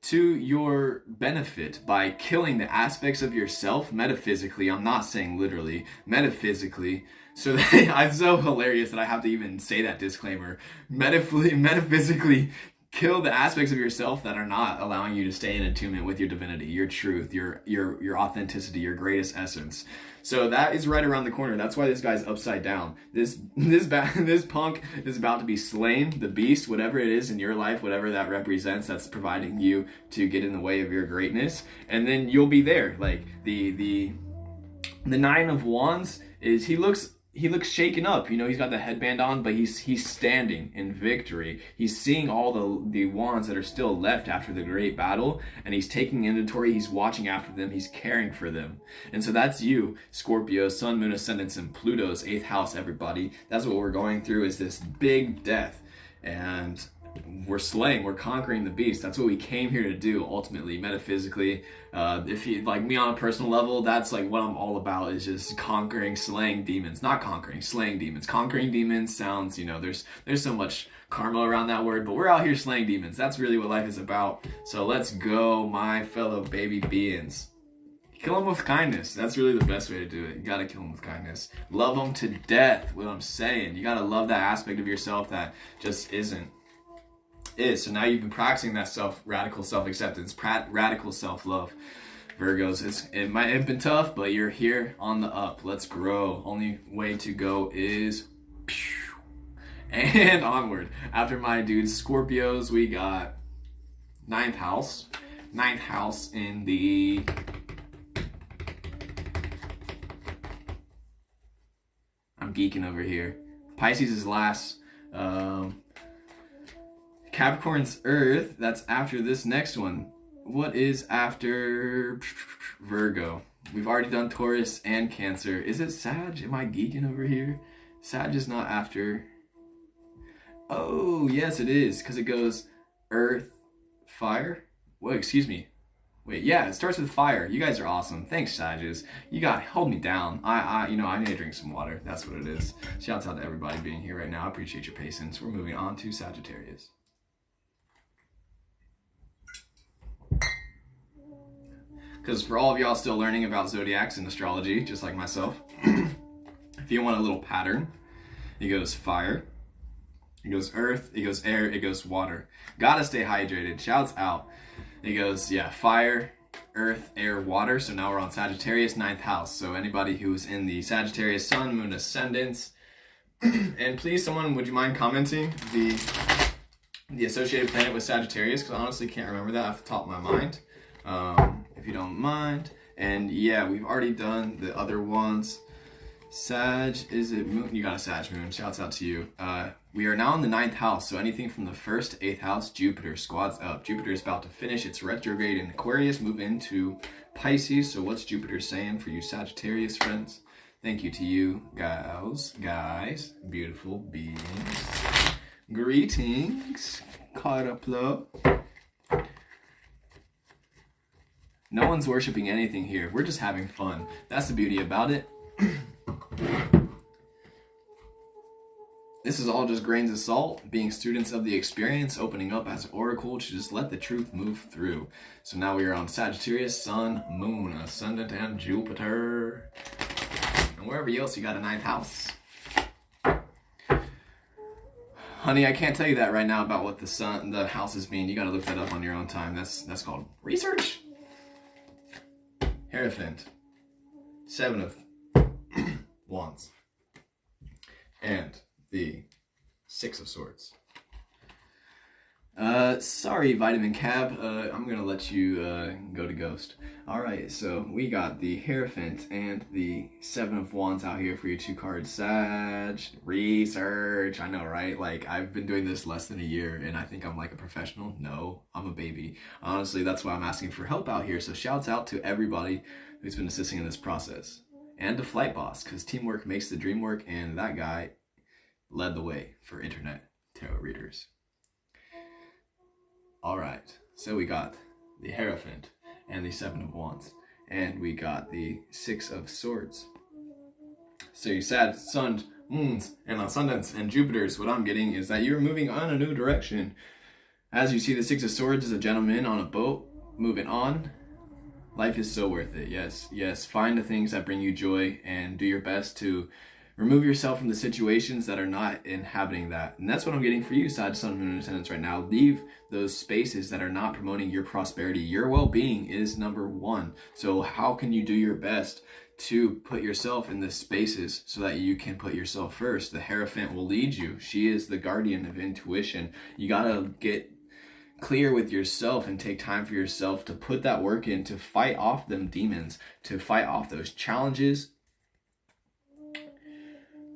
to your benefit by killing the aspects of yourself metaphysically. I'm not saying literally, metaphysically. So it's so hilarious that I have to even say that disclaimer. Metaphysically kill the aspects of yourself that are not allowing you to stay in attunement with your divinity, your truth, your authenticity, your greatest essence. So that is right around the corner. That's why this guy's upside down. This punk is about to be slain. The beast, whatever it is in your life, whatever that represents, that's providing you to get in the way of your greatness, and then you'll be there. Like the 9 of Wands is, he looks shaken up, you know. He's got the headband on, but he's standing in victory. He's seeing all the wands that are still left after the great battle, and he's taking inventory. He's watching after them. He's caring for them. And so that's you, Scorpio, Sun, Moon, Ascendants, and Pluto's 8th house, everybody. That's what we're going through, is this big death. And we're slaying, we're conquering the beast. That's what we came here to do, ultimately, metaphysically. If you like me on a personal level, that's like what I'm all about, is just conquering, slaying demons. Not conquering, slaying demons. Conquering demons sounds, you know, there's so much karma around that word, but we're out here slaying demons. That's really what life is about. So let's go, my fellow baby beings. Kill them with kindness. That's really the best way to do it. You gotta kill them with kindness. Love them to death, what I'm saying. You gotta love that aspect of yourself that just isn't. So now you've been practicing that radical self-acceptance, radical self-love. Virgos, it might have been tough, but you're here on the up. Let's grow. Only way to go is and onward. After my dudes, Scorpios, we got 9th house. 9th house in the I'm geeking over here. Pisces is last. Capricorn's Earth, that's after this next one. What is after Virgo? We've already done Taurus and Cancer. Is it Sag? Am I geeking over here? Sag is not after. Oh, yes it is, because it goes Earth, Fire. Well, excuse me. Wait, yeah, it starts with fire. You guys are awesome. Thanks, Sages. You got hold me down. I need to drink some water. That's what it is. Shouts out to everybody being here right now. I appreciate your patience. We're moving on to Sagittarius. Because for all of y'all still learning about zodiacs and astrology, just like myself, if you want a little pattern, it goes fire, it goes earth, it goes air, it goes water. Gotta stay hydrated. Shouts out. It goes, yeah, fire, earth, air, water. So now we're on Sagittarius, 9th house. So anybody who's in the Sagittarius Sun, Moon, Ascendants, and please, someone, would you mind commenting the associated planet with Sagittarius? Because I honestly can't remember that off the top of my mind. If you don't mind. And yeah, we've already done the other ones. Sag, is it Moon? You got a Sag Moon. Shouts out to you. We are now in the 9th house, so anything from the 1st to 8th house, Jupiter squads up. Jupiter is about to finish its retrograde in Aquarius, move into Pisces. So what's Jupiter saying for you Sagittarius friends? Thank you to you guys, beautiful beings. Greetings, Caraplo. No one's worshiping anything here. We're just having fun. That's the beauty about it. This is all just grains of salt, being students of the experience, opening up as an oracle to just let the truth move through. So now we are on Sagittarius, Sun, Moon, Ascendant, and Jupiter. And wherever else you got a 9th house. Honey, I can't tell you that right now about what the houses mean. You gotta look that up on your own time. That's called research. Hierophant. 7 of Wands. And the 6 of Swords. Sorry, Vitamin Cab. I'm gonna let you go to Ghost. Alright, so we got the Hierophant and the 7 of Wands out here for your 2 cards. Sag, research. I know, right? Like, I've been doing this less than a year and I think I'm like a professional. No, I'm a baby. Honestly, that's why I'm asking for help out here. So shouts out to everybody who's been assisting in this process. And the Flight Boss, because teamwork makes the dream work, and that guy led the way for internet tarot readers. Alright, so we got the Hierophant and the 7 of Wands, and we got the 6 of Swords. So you sad suns, moons, and ascendants and Jupiters, what I'm getting is that you're moving on a new direction. As you see, the 6 of Swords is a gentleman on a boat, moving on. Life is so worth it, yes, yes. Find the things that bring you joy and do your best to remove yourself from the situations that are not inhabiting that. And that's what I'm getting for you, Sag, Sun, Moon, and Ascendants right now. Leave those spaces that are not promoting your prosperity. Your well-being is number one. So how can you do your best to put yourself in the spaces so that you can put yourself first? The Hierophant will lead you. She is the guardian of intuition. You gotta get clear with yourself and take time for yourself to put that work in, to fight off them demons, to fight off those challenges.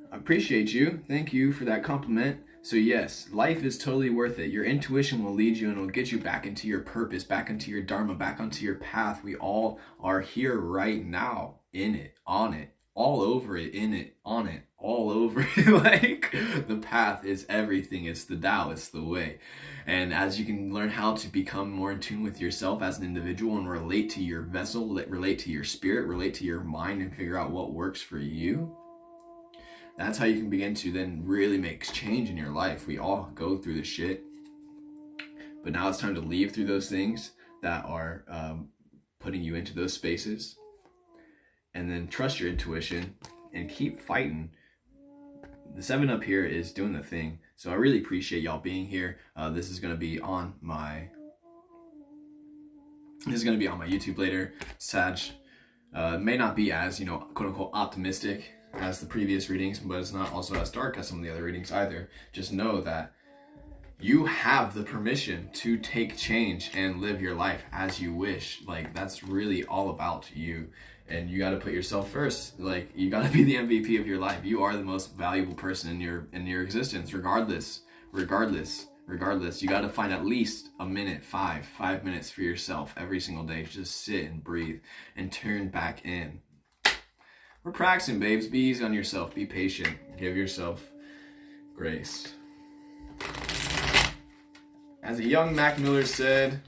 I appreciate you. Thank you for that compliment. So yes, life is totally worth it. Your intuition will lead you and will get you back into your purpose, back into your dharma, back onto your path. We all are here right now, in it, on it, all over it, in it, on it, all over it. Like, the path is everything. It's the Tao, it's the way. And as you can learn how to become more in tune with yourself as an individual and relate to your vessel, relate to your spirit, relate to your mind, and figure out what works for you, that's how you can begin to then really make change in your life. We all go through this shit, but now it's time to leave through those things that are putting you into those spaces, and then trust your intuition and keep fighting. The 7 up here is doing the thing. So I really appreciate y'all being here. This is going to be on my YouTube later. Sag may not be as, quote unquote optimistic as the previous readings, but it's not also as dark as some of the other readings either. Just know that you have the permission to take change and live your life as you wish. Like, that's really all about you. And you got to put yourself first. Like, you got to be the MVP of your life. You are the most valuable person in your existence, regardless. You got to find at least a minute, 5 minutes for yourself every single day. Just sit and breathe and turn back in. We're practicing, babes. Be easy on yourself. Be patient. Give yourself grace. As a young Mac Miller said,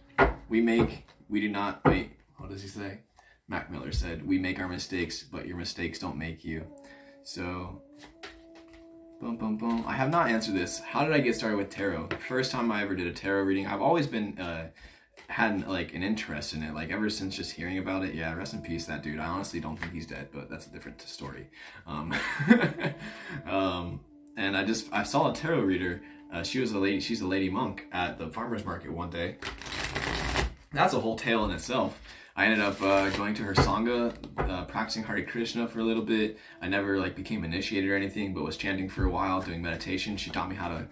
we do not wait. What does he say? Mac Miller said, we make our mistakes, but your mistakes don't make you. So, boom, boom, boom. I have not answered this. How did I get started with tarot? The first time I ever did a tarot reading, I've always been, had like an interest in it, like ever since just hearing about it. Yeah, rest in peace, that dude. I honestly don't think he's dead, but that's a different story. And I saw a tarot reader. She's a lady monk at the farmer's market one day. That's a whole tale in itself. I ended up going to her Sangha, practicing Hare Krishna for a little bit. I never became initiated or anything, but was chanting for a while, doing meditation. She taught me how to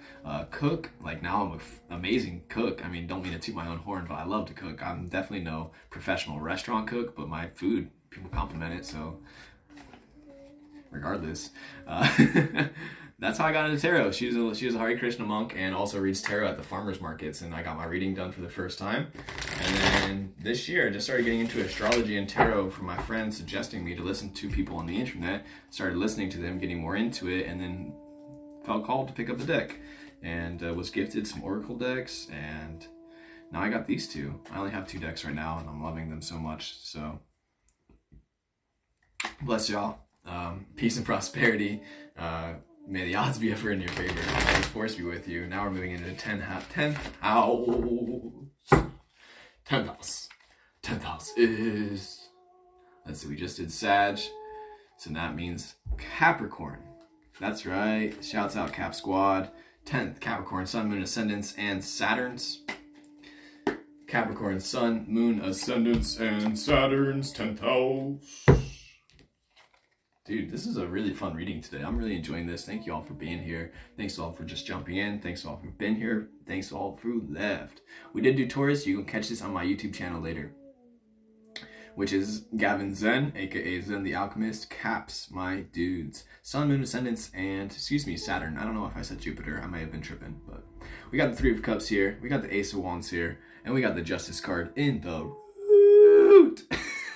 cook. Like, now I'm an amazing cook. I mean, don't mean to toot my own horn, but I love to cook. I'm definitely no professional restaurant cook, but my food, people compliment it, so regardless. That's how I got into tarot. She was a Hare Krishna monk and also reads tarot at the farmers markets, and I got my reading done for the first time. And then this year I just started getting into astrology and tarot from my friends suggesting me to listen to people on the internet. Started listening to them, getting more into it, and then felt called to pick up the deck. And was gifted some oracle decks, and now I got these 2. I only have 2 decks right now, and I'm loving them so much. So bless y'all. Peace and prosperity. May the odds be ever in your favor. May the force be with you. Now we're moving into 10th house. 10th house. 10th house is... Let's see, we just did Sag. So that means Capricorn. That's right. Shouts out Cap Squad. 10th, Capricorn, Sun, Moon, Ascendants, and Saturns. Capricorn, Sun, Moon, Ascendants, and Saturn's 10th house. Dude, this is a really fun reading today. I'm really enjoying this. Thank you all for being here. Thanks all for just jumping in. Thanks all for being here. Thanks all who left. We did do Taurus. You can catch this on my YouTube channel later, which is Gavin Zen, aka Zen the Alchemist. Caps, my dudes. Sun, Moon, Ascendants, and, Saturn. I don't know if I said Jupiter. I might have been tripping, but we got the Three of Cups here. We got the Ace of Wands here. And we got the Justice card in the root.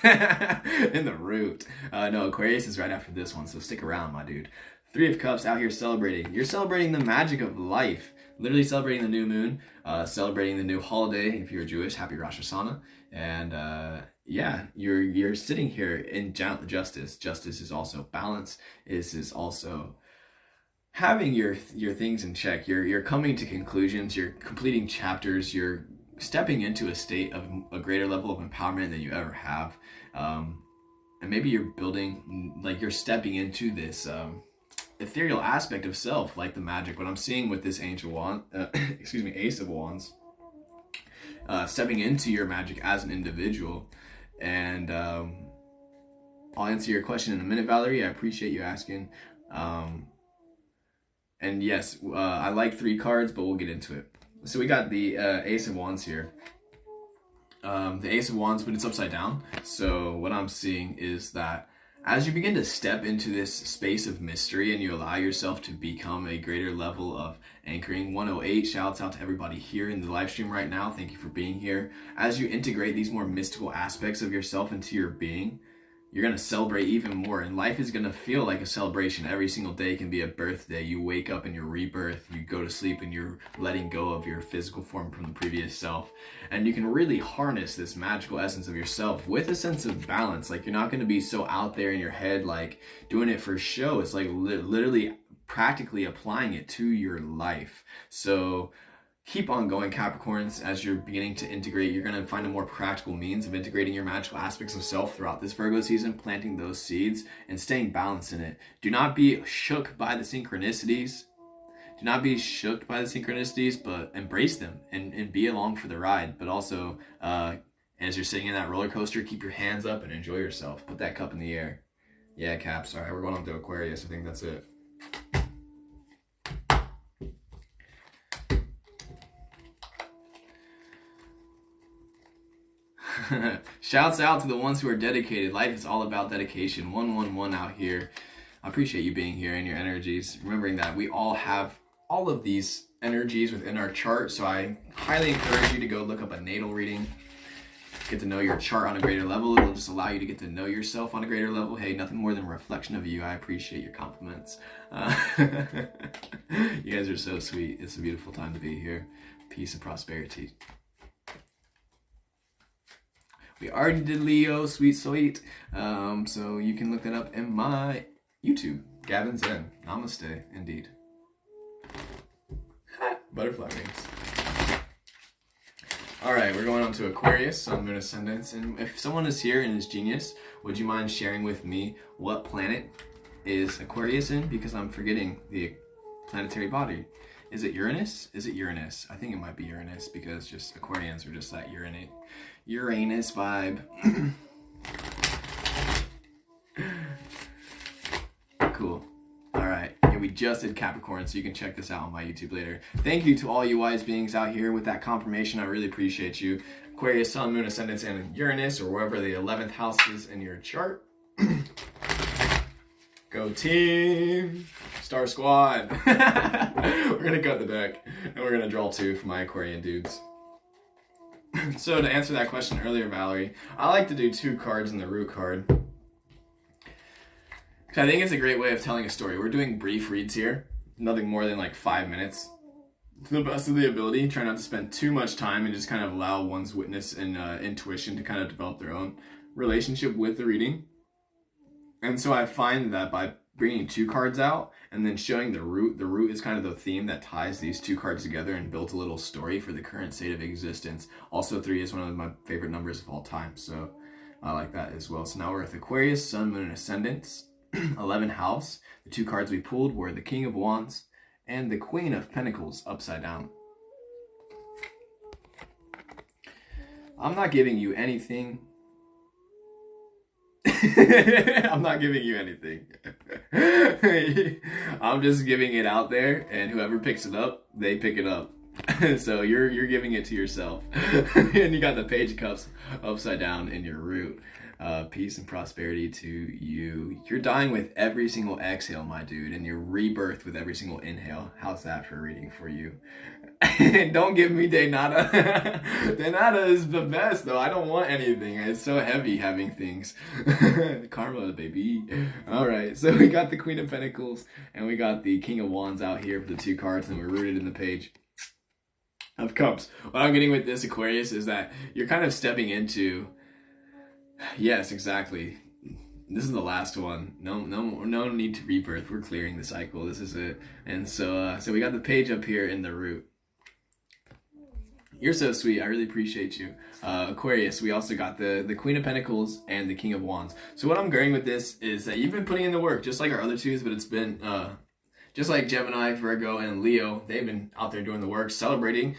In the root. No, Aquarius is right after this one, so stick around, my dude. Three of Cups out here celebrating. You're celebrating the magic of life. Literally celebrating the new moon. Celebrating the new holiday. If you're Jewish, happy Rosh Hashanah. And yeah, you're sitting here in justice. Justice is also balance. This is also having your things in check. You're coming to conclusions. You're completing chapters. You're stepping into a state of a greater level of empowerment than you ever have. And maybe you're building, like you're stepping into this ethereal aspect of self, like the magic. What I'm seeing with this Ace of Wands, stepping into your magic as an individual. And I'll answer your question in a minute, Valerie. I appreciate you asking. And yes, I like 3 cards, but we'll get into it. So we got the Ace of Wands here. The Ace of Wands, but it's upside down. So what I'm seeing is that as you begin to step into this space of mystery and you allow yourself to become a greater level of anchoring. 108, shouts out to everybody here in the live stream right now. Thank you for being here. As you integrate these more mystical aspects of yourself into your being, you're going to celebrate even more, and life is going to feel like a celebration. Every single day can be a birthday. You wake up and you're rebirth. You go to sleep and you're letting go of your physical form from the previous self. And you can really harness this magical essence of yourself with a sense of balance. Like, you're not going to be so out there in your head, like doing it for show. It's like literally practically applying it to your life. So keep on going, Capricorns. As you're beginning to integrate, you're going to find a more practical means of integrating your magical aspects of self throughout this Virgo season, planting those seeds and staying balanced in it. Do not be shook by the synchronicities. Do not be shook by the synchronicities, but embrace them and be along for the ride. But also, as you're sitting in that roller coaster, keep your hands up and enjoy yourself. Put that cup in the air. Yeah, Caps. All right, we're going on to Aquarius. I think that's it. Shouts out to the ones who are dedicated. Life is all about dedication. 111 out here. I appreciate you being here and your energies. Remembering that we all have all of these energies within our chart. So I highly encourage you to go look up a natal reading. Get to know your chart on a greater level. It'll just allow you to get to know yourself on a greater level. Hey, nothing more than a reflection of you. I appreciate your compliments. You guys are so sweet. It's a beautiful time to be here. Peace and prosperity. We already did Leo, sweet. So you can look that up in my YouTube, Gavin Zen. Namaste, indeed. Butterfly wings. All right, we're going on to Aquarius, Sun, Moon, Ascendants. And if someone is here and is genius, would you mind sharing with me what planet is Aquarius in? Because I'm forgetting the planetary body. Is it Uranus? Is it Uranus? I think it might be Uranus, because just Aquarians are just that Uranus vibe. Cool. All right. Yeah, we just did Capricorn, so you can check this out on my YouTube later. Thank you to all you wise beings out here with that confirmation. I really appreciate you. Aquarius, Sun, Moon, Ascendants, and Uranus, or wherever the 11th house is in your chart. Go team! Star Squad! We're gonna cut the deck, and we're gonna draw 2 for my Aquarian dudes. So to answer that question earlier, Valerie, I like to do 2 cards in the root card. I think it's a great way of telling a story. We're doing brief reads here, nothing more than like 5 minutes. To the best of the ability, try not to spend too much time and just kind of allow one's witness and intuition to kind of develop their own relationship with the reading. And so I find that by bringing 2 cards out and then showing the root is kind of the theme that ties these 2 cards together and builds a little story for the current state of existence. Also, 3 is one of my favorite numbers of all time, so I like that as well. So now we're with Aquarius, Sun, Moon, and Ascendants. 11th house. The 2 cards we pulled were the King of Wands and the Queen of Pentacles upside down. I'm not giving you anything. I'm not giving you anything. I'm just giving it out there, and whoever picks it up, they pick it up. So you're giving it to yourself. And you got the Page of Cups upside down in your root. Peace and prosperity to you. You're dying with every single exhale, my dude, and you're rebirth with every single inhale. How's that for a reading for you? Don't give me de nada. De nada is the best, though. I don't want anything. It's so heavy having things. Karma, baby. All right, so we got the Queen of Pentacles and we got the King of Wands out here for the 2 cards, and we're rooted in the Page of Cups. What I'm getting with this, Aquarius, is that you're kind of stepping into... Yes, exactly. This is the last one. No need to rebirth. We're clearing the cycle. This is it. And so we got the Page up here in the root. You're so sweet. I really appreciate you. Aquarius, we also got the Queen of Pentacles and the King of Wands. So what I'm getting with this is that you've been putting in the work, just like our other twos, but it's been just like Gemini, Virgo, and Leo. They've been out there doing the work, celebrating.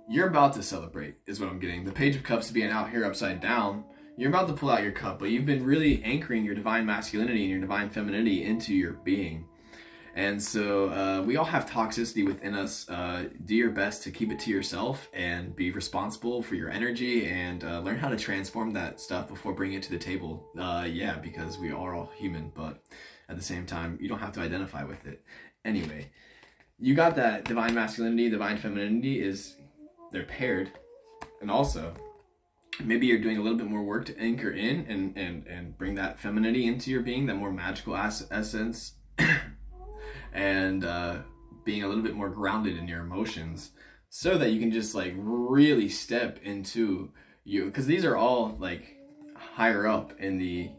You're about to celebrate, is what I'm getting. The Page of Cups being out here upside down. You're about to pull out your cup, but you've been really anchoring your divine masculinity and your divine femininity into your being. And so we all have toxicity within us. Do your best to keep it to yourself and be responsible for your energy, and learn how to transform that stuff before bringing it to the table. Yeah, because we are all human, but at the same time, you don't have to identify with it. Anyway, you got that divine masculinity, divine femininity they're paired. And also, maybe you're doing a little bit more work to anchor in and bring that femininity into your being, that more magical essence. And being a little bit more grounded in your emotions, so that you can just like really step into you, because these are all like higher up in the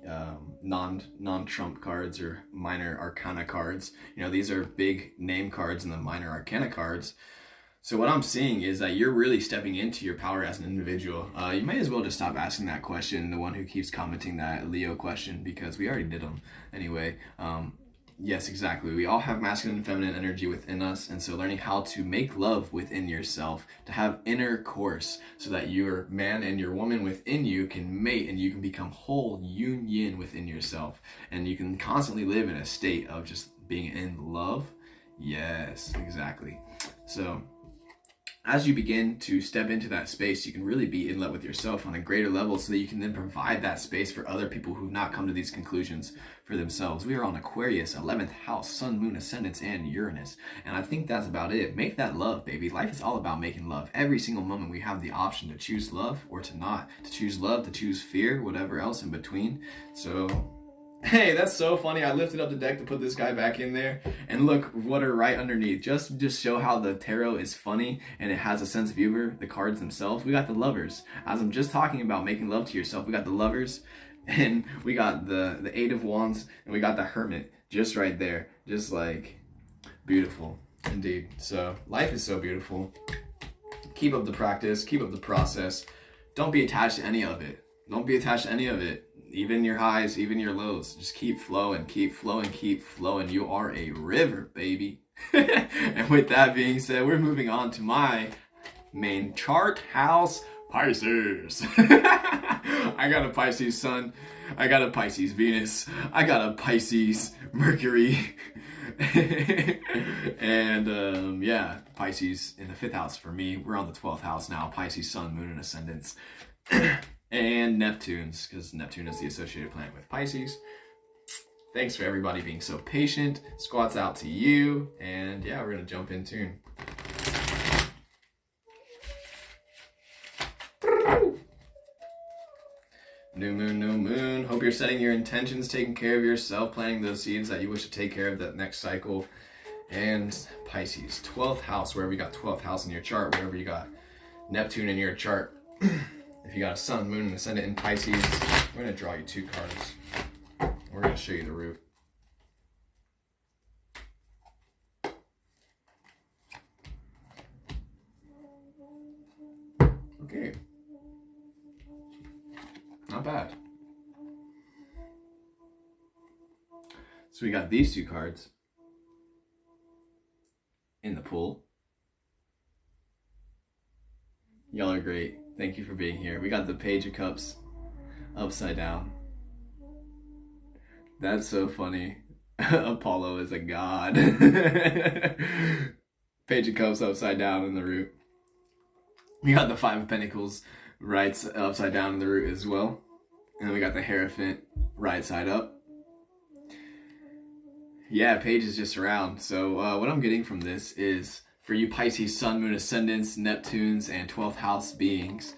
non-trump cards or minor arcana cards. You know, these are big name cards in the minor arcana cards. So what I'm seeing is that you're really stepping into your power as an individual. You might as well just stop asking that question, the one who keeps commenting that Leo question, because we already did them anyway. Yes, exactly. We all have masculine and feminine energy within us, and so learning how to make love within yourself, to have intercourse, so that your man and your woman within you can mate and you can become whole union within yourself, and you can constantly live in a state of just being in love. Yes, exactly. So as you begin to step into that space, you can really be in love with yourself on a greater level, so that you can then provide that space for other people who've not come to these conclusions for themselves. We are on Aquarius, 11th house, Sun, Moon, Ascendants, and Uranus. And I think that's about it. Make that love, baby. Life is all about making love. Every single moment we have the option to choose love or to not. To choose love, to choose fear, whatever else in between. So... hey, that's so funny. I lifted up the deck to put this guy back in there, and look what are right underneath. Just show how the tarot is funny and it has a sense of humor. The cards themselves, we got the Lovers. As I'm just talking about making love to yourself, we got the Lovers, and we got the Eight of Wands, and we got the Hermit just right there. Just like beautiful indeed. So life is so beautiful. Keep up the practice, keep up the process. Don't be attached to any of it. Don't be attached to any of it. Even your highs, even your lows. Just keep flowing, keep flowing, keep flowing. You are a river, baby. And with that being said, we're moving on to my main chart house, Pisces. I got a Pisces Sun. I got a Pisces Venus. I got a Pisces Mercury. And yeah, Pisces in the 5th house for me. We're on the 12th house now. Pisces Sun, Moon, and Ascendants. And Neptune's, because Neptune is the associated planet with Pisces. Thanks for everybody being so patient. Squats out to you. And yeah, we're going to jump in tune. New moon, new moon. Hope you're setting your intentions, taking care of yourself, planting those seeds that you wish to take care of that next cycle. And Pisces, 12th house, wherever you got 12th house in your chart, wherever you got Neptune in your chart. If you got a Sun, Moon, and Ascendant in Pisces, we're going to draw you 2 cards. We're going to show you the root. Okay. Not bad. So we got these 2 cards. in the pool. Y'all are great. Thank you for being here. We got the Page of Cups upside down. That's so funny. Apollo is a god. Page of Cups upside down in the root. We got the Five of Pentacles right upside down in the root as well. And then we got the Hierophant right side up. Yeah, Page is just around. So what I'm getting from this is, for you Pisces, Sun, Moon, Ascendants, Neptunes, and 12th house beings,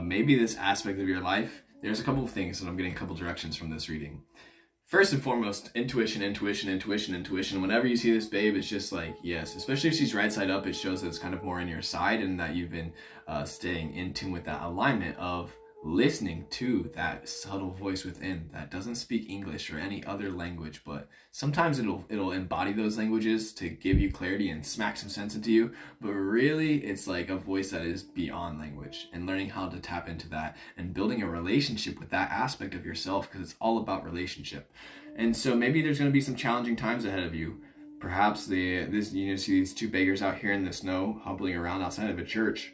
maybe this aspect of your life, there's a couple of things that I'm getting a couple directions from this reading. First and foremost, intuition, intuition, intuition, intuition. Whenever you see this babe, it's just like, yes. Especially if she's right side up, it shows that it's kind of more in your side and that you've been staying in tune with that alignment of listening to that subtle voice within that doesn't speak English or any other language, but sometimes it'll embody those languages to give you clarity and smack some sense into you. But really, it's like a voice that is beyond language, and learning how to tap into that and building a relationship with that aspect of yourself, because it's all about relationship. And so maybe there's going to be some challenging times ahead of you. Perhaps you see these two beggars out here in the snow hobbling around outside of a church.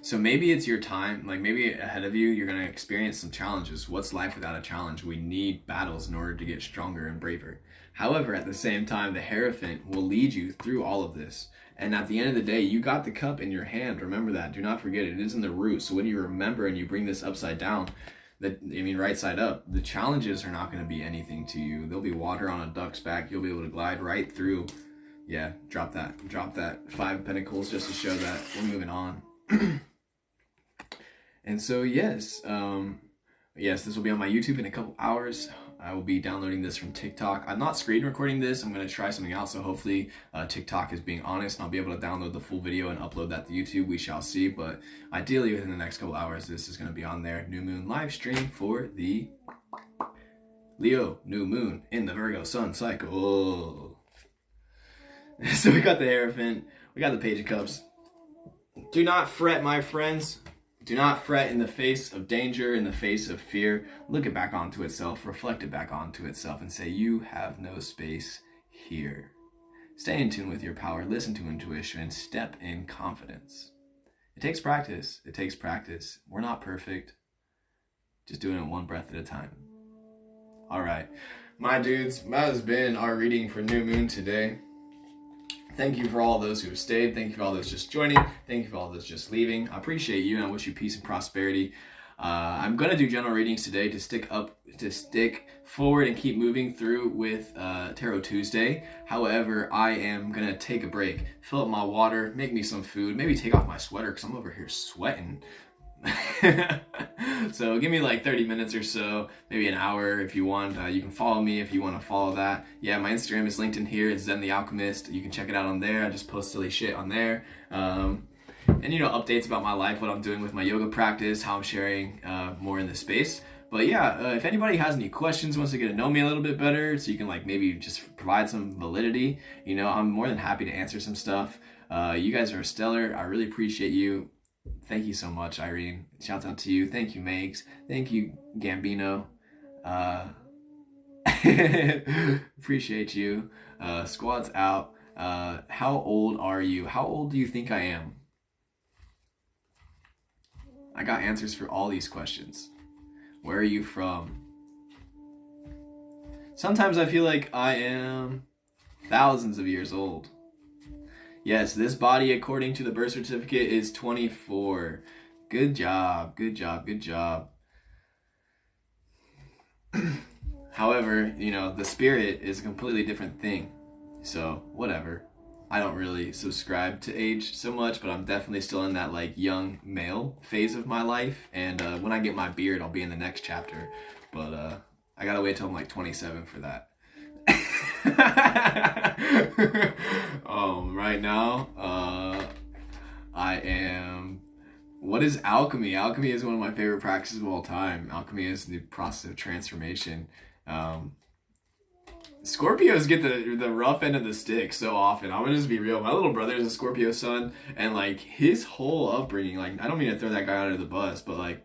So maybe it's your time, like maybe ahead of you, you're going to experience some challenges. What's life without a challenge? We need battles in order to get stronger and braver. However, at the same time, the Hierophant will lead you through all of this. And at the end of the day, you got the cup in your hand. Remember that. Do not forget it. It is in the root. So when you remember and you bring this upside down, right side up, the challenges are not going to be anything to you. There'll be water on a duck's back. You'll be able to glide right through. Yeah, drop that Five of Pentacles just to show that we're moving on. And so yes, this will be on my YouTube in a couple hours. I will be downloading this from TikTok. I'm not screen recording this. I'm going to try something else. So hopefully TikTok is being honest and I'll be able to download the full video and upload that to YouTube. We shall see. But ideally within the next couple hours, this is going to be on there. New moon live stream for the Leo new moon in the Virgo sun cycle. So we got the Hierophant. We got the Page of Cups. Do not fret, my friends. Do not fret in the face of danger, in the face of fear. Look it back onto itself, reflect it back onto itself, and say, you have no space here. Stay in tune with your power, listen to intuition, and step in confidence. It takes practice. It takes practice. We're not perfect. Just doing it one breath at a time. All right, my dudes, that has been our reading for New Moon today. Thank you for all those who have stayed. Thank you for all those just joining. Thank you for all those just leaving. I appreciate you and I wish you peace and prosperity. I'm going to do general readings today to stick forward and keep moving through with Tarot Tuesday. However, I am going to take a break, fill up my water, make me some food, maybe take off my sweater because I'm over here sweating. So give me like 30 minutes or so, maybe an hour if you want. You can follow me if you want to follow that. Yeah, my Instagram is linked in here. It's Zen the Alchemist. You can check it out on there. I just post silly shit on there. And updates about my life, what I'm doing with my yoga practice, how I'm sharing more in this space. But yeah, if anybody has any questions, wants to get to know me a little bit better, so you can like maybe just provide some validity, I'm more than happy to answer some stuff. You guys are stellar. I really appreciate you. Thank you so much, Irene. Shouts out to you. Thank you, Megs. Thank you, Gambino. Appreciate you. Squad's out. How old are you? How old do you think I am? I got answers for all these questions. Where are you from? Sometimes I feel like I am thousands of years old. Yes, this body, according to the birth certificate, is 24. Good job, good job, good job. However, the spirit is a completely different thing. So, whatever. I don't really subscribe to age so much, but I'm definitely still in that like young male phase of my life. And when I get my beard, I'll be in the next chapter. But I gotta wait till I'm like 27 for that. Right now, I am... What is alchemy? Alchemy is one of my favorite practices of all time. Alchemy is the process of transformation. Scorpios get the rough end of the stick so often. I'm gonna just be real. My little brother is a Scorpio sun, and like his whole upbringing, like I don't mean to throw that guy under the bus, but like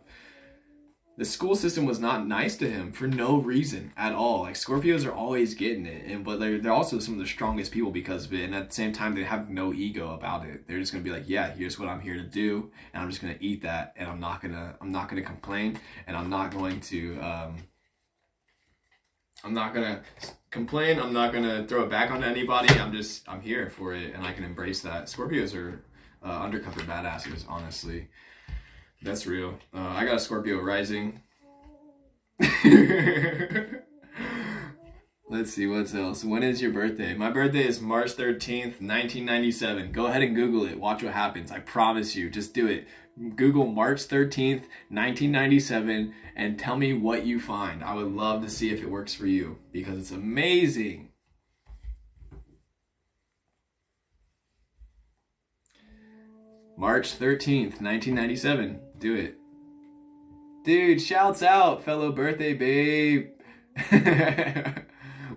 the school system was not nice to him for no reason at all. Like Scorpios are always getting it, and but they're also some of the strongest people because of it. And at the same time, they have no ego about it. They're just gonna be like, yeah, here's what I'm here to do, and I'm just gonna eat that, and I'm not gonna complain, and I'm not going to I'm not gonna complain. I'm not gonna throw it back onto anybody. I'm here for it, and I can embrace that. Scorpios are undercover badasses, honestly. That's real. I got a Scorpio rising. Let's see, what's else? When is your birthday? My birthday is March 13th, 1997. Go ahead and Google it. Watch what happens. I promise you. Just do it. Google March 13th, 1997, and tell me what you find. I would love to see if it works for you because it's amazing. March 13th, 1997. Do it. Dude, shouts out, fellow birthday babe.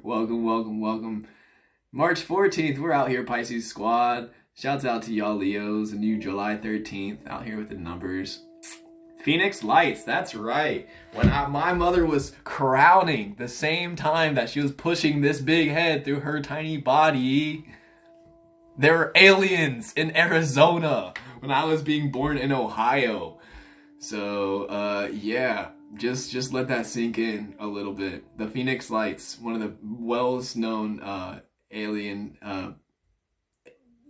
Welcome, welcome, welcome. March 14th, we're out here, Pisces squad. Shouts out to y'all Leos and you July 13th, out here with the numbers. Phoenix Lights, that's right. When my mother was crowning the same time that she was pushing this big head through her tiny body, there were aliens in Arizona when I was being born in Ohio. So, yeah, just let that sink in a little bit. The Phoenix Lights, one of the well-known alien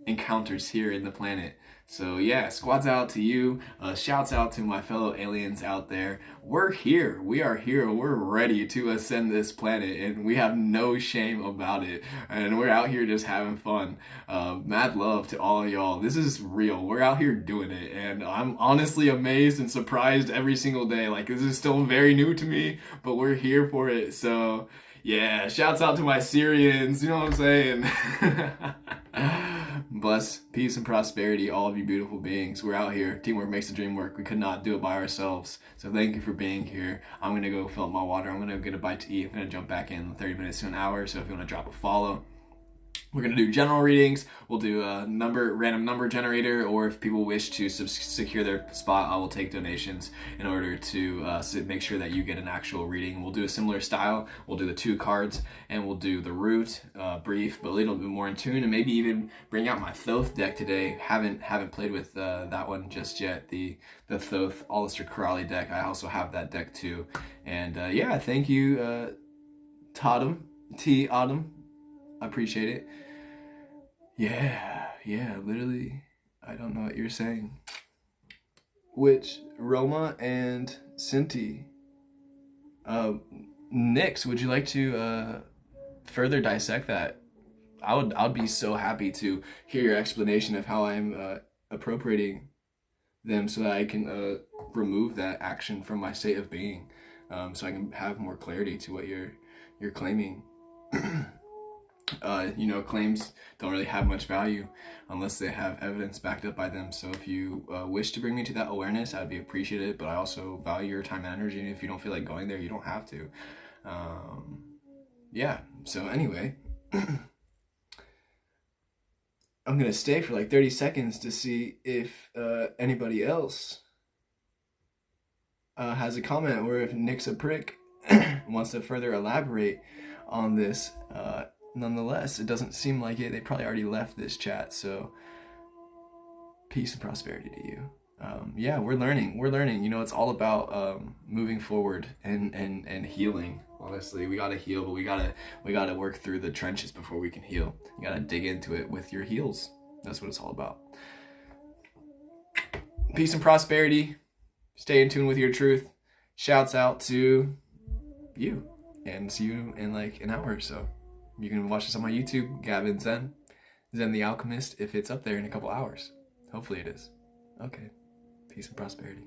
encounters here in the planet. So yeah, squads out to you. Shouts out to my fellow aliens out there. We're here. We are here. We're ready to ascend this planet, and we have no shame about it. And we're out here just having fun. Mad love to all of y'all. This is real. We're out here doing it, and I'm honestly amazed and surprised every single day. Like, this is still very new to me, but we're here for it. So yeah, shouts out to my Syrians. You know what I'm saying? Bless, peace, and prosperity, all of you beautiful beings. We're out here. Teamwork makes the dream work. We could not do it by ourselves. So thank you for being here. I'm going to go fill up my water. I'm going to get a bite to eat. I'm going to jump back in 30 minutes to an hour. So if you want to drop a follow. We're going to do general readings. We'll do a random number generator, or if people wish to secure their spot, I will take donations in order to make sure that you get an actual reading. We'll do a similar style. We'll do the 2 cards, and we'll do the root, brief, but a little bit more in tune, and maybe even bring out my Thoth deck today. Haven't played with that one just yet. The Thoth Aleister Crowley deck. I also have that deck too. And yeah, thank you, T. Autumn. I appreciate it. Yeah, literally, I don't know what you're saying. Which, Roma and Cinti. Nix, would you like to further dissect that? I'd be so happy to hear your explanation of how I'm appropriating them so that I can remove that action from my state of being, so I can have more clarity to what you're claiming. Claims don't really have much value unless they have evidence backed up by them. So if you wish to bring me to that awareness, I'd be appreciative, but I also value your time and energy. And if you don't feel like going there, you don't have to. Yeah, so anyway, I'm going to stay for like 30 seconds to see if anybody else has a comment, or if Nick's a prick wants to further elaborate on this. Nonetheless, it doesn't seem like it. They probably already left this chat, so peace and prosperity to you. Yeah, we're learning. It's all about moving forward and healing. Honestly, we gotta heal, but we gotta work through the trenches before we can heal. You gotta dig into it with your heels. That's what it's all about. Peace and prosperity. Stay in tune with your truth. Shouts out to you, and see you in like an hour or so. You can watch this on my YouTube, Gavin Zen the Alchemist, if it's up there in a couple hours. Hopefully it is. Okay. Peace and prosperity.